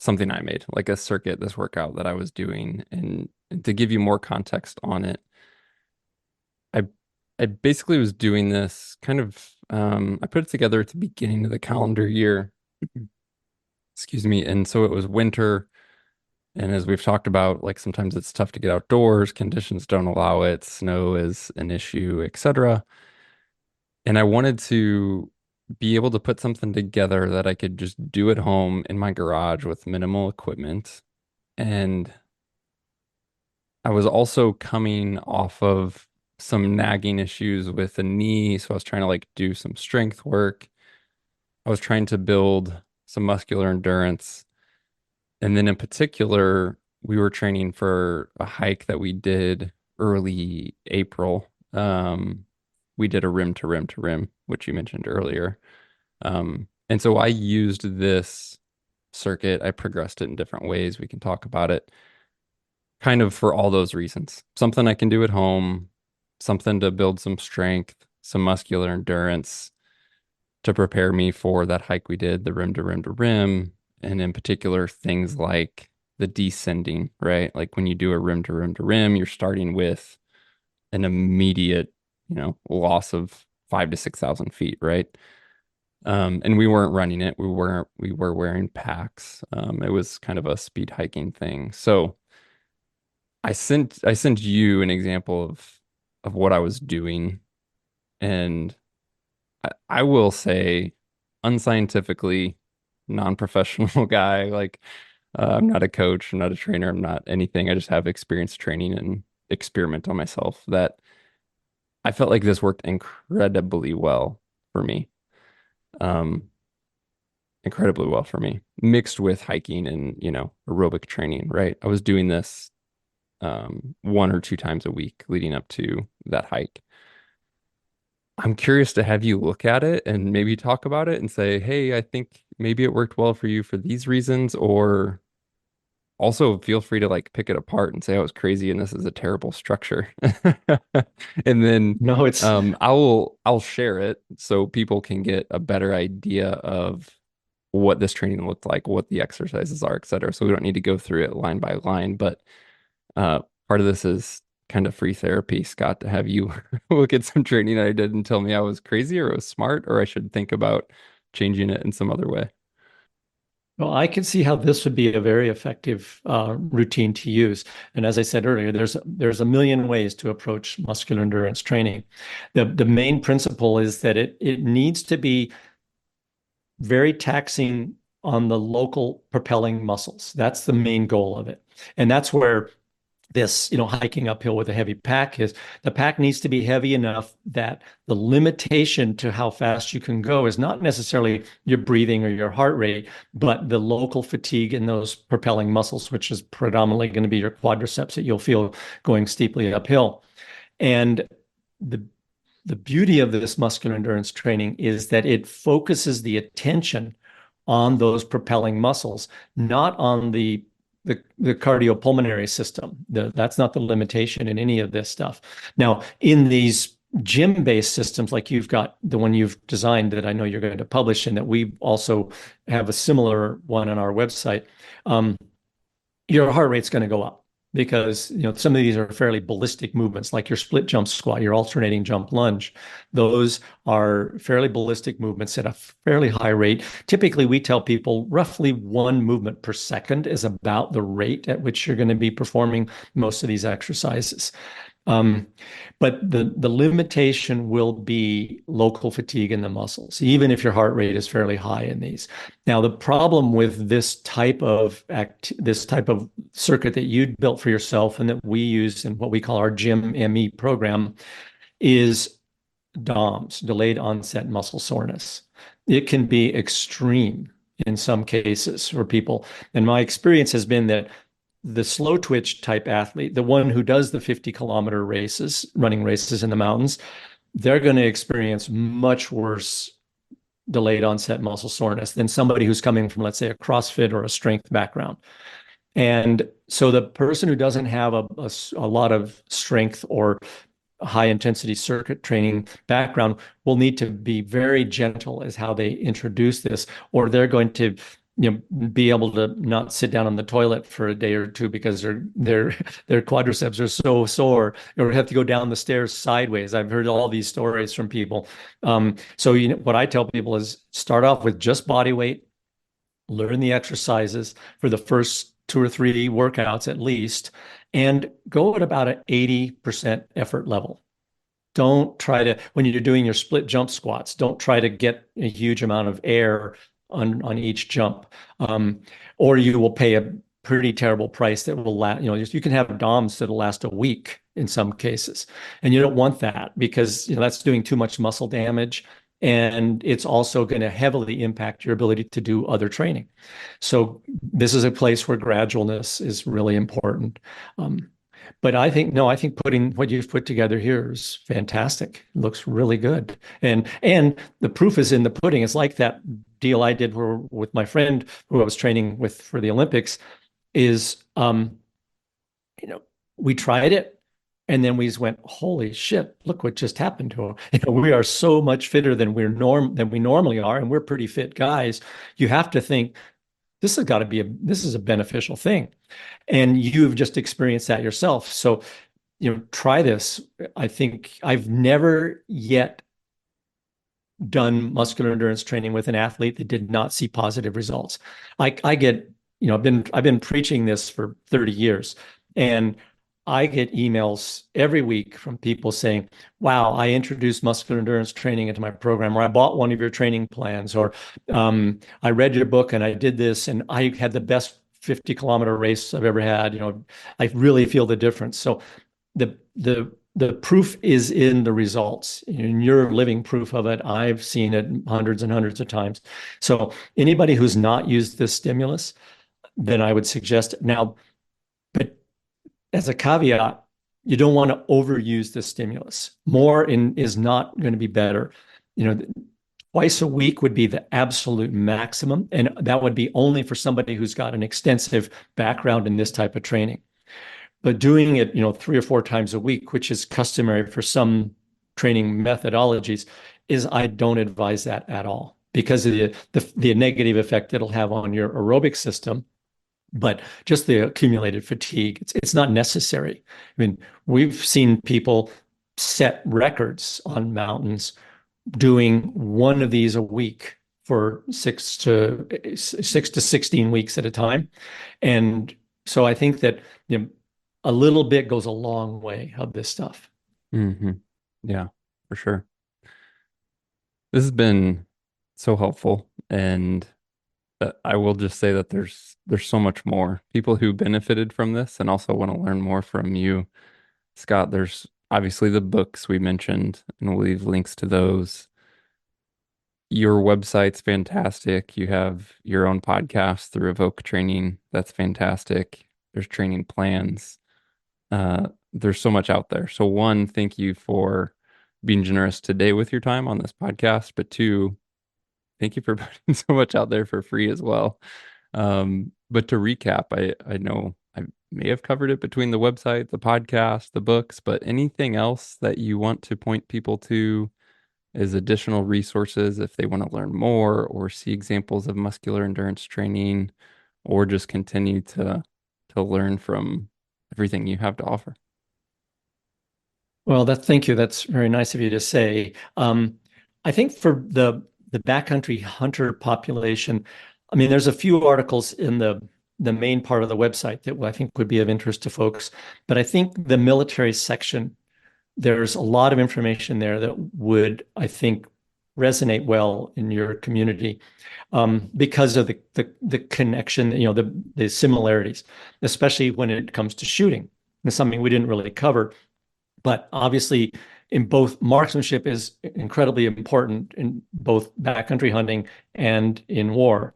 something I made, like a circuit, this workout that I was doing. And to give you more context on it, I I basically was doing this kind of I put it together at the beginning of the calendar year. Excuse me. And so it was winter. And as we've talked about, like sometimes it's tough to get outdoors, conditions don't allow it, snow is an issue, etc. And I wanted to be able to put something together that I could just do at home in my garage with minimal equipment. And I was also coming off of some nagging issues with the knee. So I was trying to like do some strength work. I was trying to build some muscular endurance. And then in particular, we were training for a hike that we did early April. We did a rim to rim to rim, which you mentioned earlier. And so I used this circuit. I progressed it in different ways. We can talk about it kind of for all those reasons. Something I can do at home, something to build some strength, some muscular endurance to prepare me for that hike we did, the rim to rim to rim, and in particular, things like the descending, right? Like when you do a rim to rim to rim, you're starting with an immediate, loss of 5 to 6,000 feet, right? And we weren't running it. We were wearing packs. It was kind of a speed hiking thing. So I sent you an example of what I was doing, and I will say unscientifically, non-professional guy. Like I'm not a coach, I'm not a trainer, I'm not anything. I just have experience training and experiment on myself that I felt like this worked incredibly well for me. Um, Incredibly well for me, mixed with hiking and, aerobic training, right? I was doing this 1 or 2 times a week leading up to that hike. I'm curious to have you look at it and maybe talk about it and say, hey, I think maybe it worked well for you for these reasons, or also feel free to like pick it apart and say I was crazy and this is a terrible structure. And then No, it's I'll share it so people can get a better idea of what this training looked like, what the exercises are, et cetera. So we don't need to go through it line by line, but uh, part of this is kind of free therapy, Scott, to have you look at some training I did and tell me I was crazy or it was smart or I should think about changing it in some other way. Well, I can see how this would be a very effective routine to use. And as I said earlier, there's a million ways to approach muscular endurance training. The main principle is that it needs to be very taxing on the local propelling muscles. That's the main goal of it. And that's where this, hiking uphill with a heavy pack is the pack needs to be heavy enough that the limitation to how fast you can go is not necessarily your breathing or your heart rate, but the local fatigue in those propelling muscles, which is predominantly going to be your quadriceps that you'll feel going steeply uphill. And the the beauty of this muscular endurance training is that it focuses the attention on those propelling muscles, not on the cardiopulmonary system. That's not the limitation in any of this stuff. Now, in these gym-based systems, like you've got the one you've designed that I know you're going to publish, and that we also have a similar one on our website, um, your heart rate's going to go up because some of these are fairly ballistic movements, like your split jump squat, your alternating jump lunge. Those are fairly ballistic movements at a fairly high rate. Typically, we tell people roughly one movement per second is about the rate at which you're going to be performing most of these exercises. Um, but the limitation will be local fatigue in the muscles, even if your heart rate is fairly high in these. Now, the problem with this type of circuit that you built for yourself and that we use in what we call our Gym ME program is DOMS, delayed onset muscle soreness. It can be extreme in some cases for people. And my experience has been that the slow twitch type athlete, the one who does the 50-kilometer races, running races in the mountains, they're going to experience much worse delayed onset muscle soreness than somebody who's coming from, let's say, a CrossFit or a strength background. And so the person who doesn't have a lot of strength or high intensity circuit training background will need to be very gentle as how they introduce this, or they're going to be able to not sit down on the toilet for a day or two because their quadriceps are so sore, or have to go down the stairs sideways. I've heard all these stories from people. So what I tell people is start off with just body weight, learn the exercises for the first 2 or 3 workouts at least, and go at about an 80% effort level. Don't try to, when you're doing your split jump squats, don't try to get a huge amount of air on each jump, or you will pay a pretty terrible price that will last. You can have DOMs that'll last a week in some cases, and you don't want that because that's doing too much muscle damage, and it's also going to heavily impact your ability to do other training. So this is a place where gradualness is really important. But I think putting what you've put together here is fantastic. It looks really good. And the proof is in the pudding. It's like that deal I did with my friend who I was training with for the Olympics is we tried it and then we just went, holy shit, look what just happened to him. We are so much fitter than we normally are, and we're pretty fit guys. You have to think this is a beneficial thing. And you've just experienced that yourself. So, try this. I think I've never yet done muscular endurance training with an athlete that did not see positive results. I get, I've been preaching this for 30 years, and I get emails every week from people saying, wow, I introduced muscular endurance training into my program, or I bought one of your training plans, or I read your book and I did this and I had the best 50-kilometer race I've ever had. I really feel the difference. So the proof is in the results, and you're living proof of it. I've seen it hundreds and hundreds of times. So anybody who's not used this stimulus, then I would suggest it. Now, but as a caveat, you don't want to overuse the stimulus. More is not going to be better. Twice a week would be the absolute maximum, and that would be only for somebody who's got an extensive background in this type of training. But doing it, 3 or 4 times a week, which is customary for some training methodologies, I don't advise that at all because of the negative effect it'll have on your aerobic system. But just the accumulated fatigue, it's not necessary. I mean, we've seen people set records on mountains doing one of these a week for 6 to 16 weeks at a time. And so I think that a little bit goes a long way of this stuff. Mm-hmm. Yeah, for sure. This has been so helpful, and I will just say that there's so much more people who benefited from this and also want to learn more from you, Scott. There's obviously the books we mentioned, and we'll leave links to those. Your website's fantastic. You have your own podcast through Evoke Training. That's fantastic. There's training plans. There's so much out there. So one, thank you for being generous today with your time on this podcast. But two, thank you for putting so much out there for free as well. But to recap, I know I may have covered it between the website, the podcast, the books, but anything else that you want to point people to as additional resources if they want to learn more or see examples of muscular endurance training or just continue to learn from everything you have to offer? Well, thank you. That's very nice of you to say. I think for the backcountry hunter population, I mean, there's a few articles in the main part of the website that I think would be of interest to folks. But I think the military section, there's a lot of information there that would, I think, resonate well in your community because of the connection, the similarities, especially when it comes to shooting. It's something we didn't really cover, but obviously in both marksmanship is incredibly important in both backcountry hunting and in war.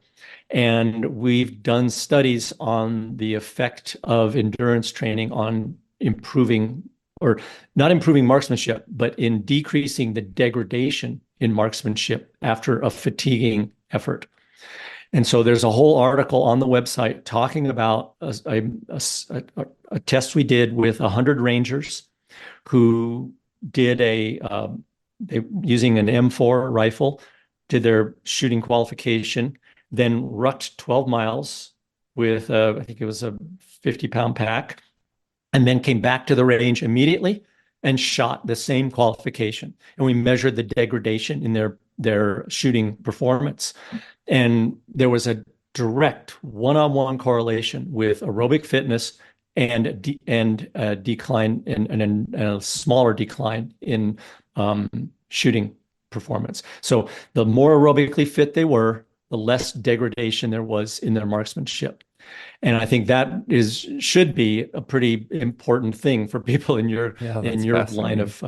And we've done studies on the effect of endurance training on improving, or not improving marksmanship, but in decreasing the degradation in marksmanship after a fatiguing effort. And so there's a whole article on the website talking about a test we did with 100 rangers who did using an M4 rifle, did their shooting qualification, then rucked 12 miles with, I think it was a 50-pound pack, and then came back to the range immediately and shot the same qualification. And we measured the degradation in their shooting performance. And there was a direct one-on-one correlation with aerobic fitness and a decline and a smaller decline in shooting performance. So the more aerobically fit they were, the less degradation there was in their marksmanship. And I think that should be a pretty important thing for people in your line of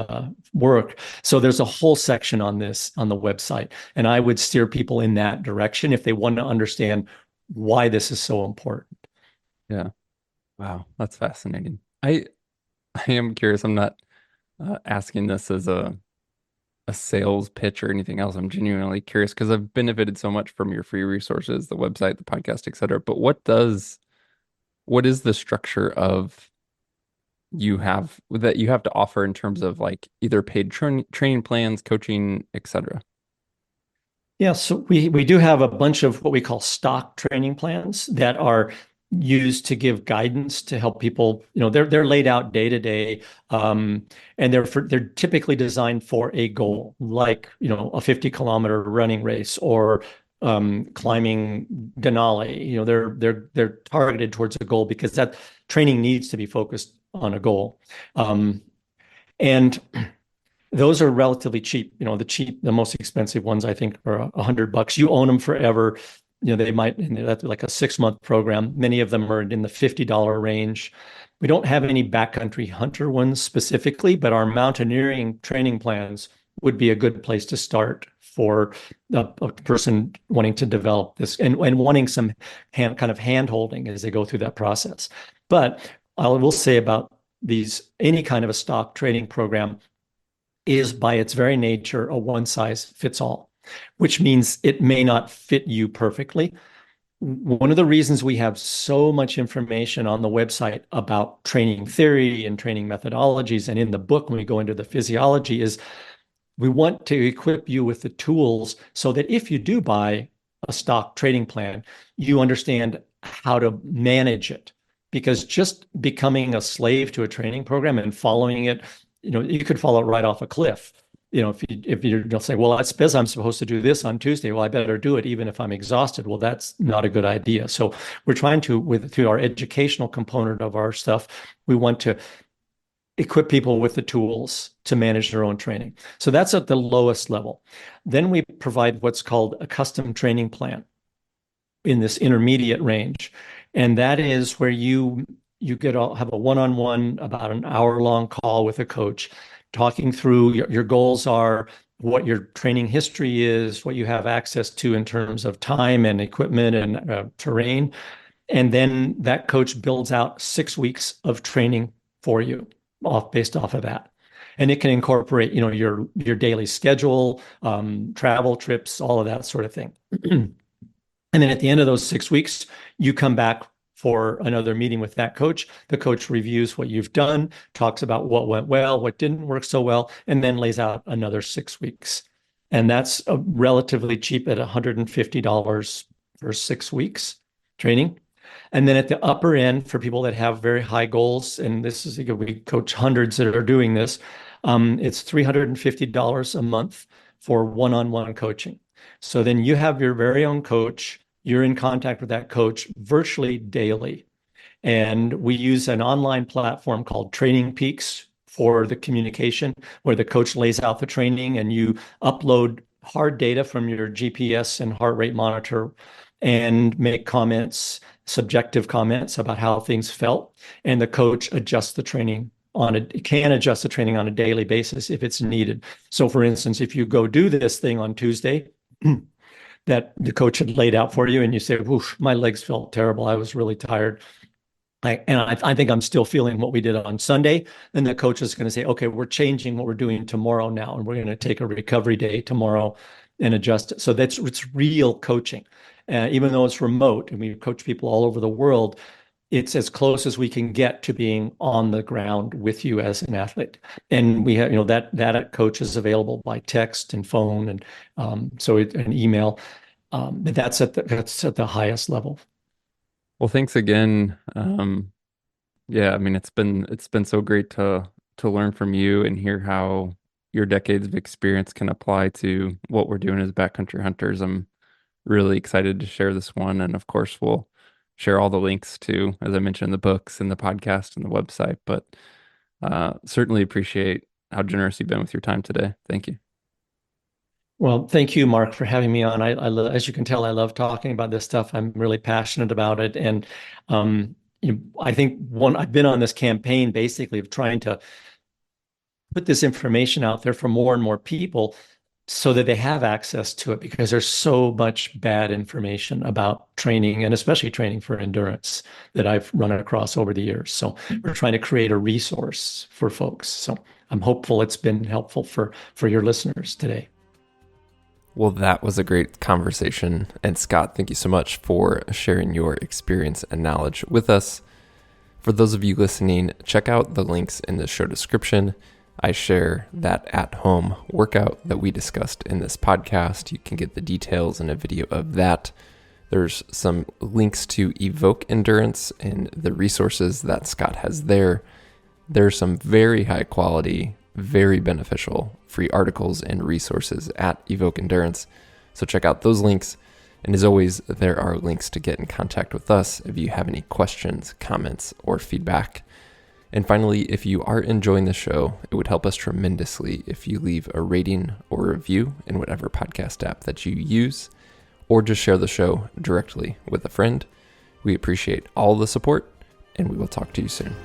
work. So there's a whole section on this on the website, and I would steer people in that direction if they want to understand why this is so important. Yeah. Wow, that's fascinating. I am curious. I'm not asking this as a sales pitch or anything else. I'm genuinely curious because I've benefited so much from your free resources, the website, the podcast, etc. But what is the structure of you have that you have to offer in terms of like either paid training plans, coaching, etc.? Yeah, so we do have a bunch of what we call stock training plans that are used to give guidance to help people. They're laid out day to day, and they're typically designed for a goal, like a 50-kilometer running race or climbing Denali. They're targeted towards a goal because that training needs to be focused on a goal, and those are relatively cheap. The most expensive ones I think are $100. You own them forever. That's like a 6-month program. Many of them are in the $50 range. We don't have any backcountry hunter ones specifically, but our mountaineering training plans would be a good place to start for a person wanting to develop this and wanting some kind of hand holding as they go through that process. But I will say about any kind of a stock training program is by its very nature a one size fits all, which means it may not fit you perfectly. One of the reasons we have so much information on the website about training theory and training methodologies, and in the book when we go into the physiology, is we want to equip you with the tools so that if you do buy a stock training plan, you understand how to manage it. Because just becoming a slave to a training program and following it, you could fall right off a cliff. If you're saying, well, it says I'm supposed to do this on Tuesday, well, I better do it even if I'm exhausted. Well, that's not a good idea. So we're trying to, through our educational component of our stuff, we want to equip people with the tools to manage their own training. So that's at the lowest level. Then we provide what's called a custom training plan in this intermediate range. And that is where you have a one-on-one, about an hour-long call with a coach, talking through your goals are, what your training history is, what you have access to in terms of time and equipment and terrain. And then that coach builds out 6 weeks of training for you based off of that. And it can incorporate, your daily schedule, travel trips, all of that sort of thing. And then at the end of those 6 weeks, you come back for another meeting with that coach. The coach reviews what you've done, talks about what went well, what didn't work so well, and then lays out another 6 weeks. And that's relatively cheap at $150 for 6 weeks training. And then at the upper end, for people that have very high goals, and we coach hundreds that are doing this, it's $350 a month for one-on-one coaching. So then you have your very own coach. You're in contact with that coach virtually daily. And we use an online platform called Training Peaks for the communication, where the coach lays out the training and you upload hard data from your GPS and heart rate monitor and make comments, subjective comments about how things felt. And the coach adjusts the training can adjust the training on a daily basis if it's needed. So for instance, if you go do this thing on Tuesday, that the coach had laid out for you, and you say, "Whoosh, my legs felt terrible. I was really tired. I think I'm still feeling what we did on Sunday." Then the coach is going to say, "Okay, we're changing what we're doing tomorrow now, and we're going to take a recovery day tomorrow and adjust it." So it's real coaching. Even though it's remote, and we coach people all over the world, it's as close as we can get to being on the ground with you as an athlete. And we have, that coach is available by text and phone and an email. But that's at the highest level. Well, thanks again. Yeah, I mean it's been so great to learn from you and hear how your decades of experience can apply to what we're doing as backcountry hunters. I'm really excited to share this one, and of course we'll share all the links to, as I mentioned, the books and the podcast and the website. But certainly appreciate how generous you've been with your time today. Thank you. Well, thank you, Mark, for having me on. As you can tell, I love talking about this stuff. I'm really passionate about it, and I think I've been on this campaign basically of trying to put this information out there for more and more people so that they have access to it because there's so much bad information about training and especially training for endurance that I've run across over the years. So we're trying to create a resource for folks. So I'm hopeful it's been helpful for your listeners today. Well, that was a great conversation. And Scott, thank you so much for sharing your experience and knowledge with us. For those of you listening, check out the links in the show description. I share that at-home workout that we discussed in this podcast. You can get the details and a video of that. There's some links to Evoke Endurance and the resources that Scott has there. There's some very high quality, very beneficial free articles and resources at Evoke Endurance. So check out those links. And as always, there are links to get in contact with us if you have any questions, comments, or feedback. And finally, if you are enjoying the show, it would help us tremendously if you leave a rating or review in whatever podcast app that you use, or just share the show directly with a friend. We appreciate all the support, and we will talk to you soon.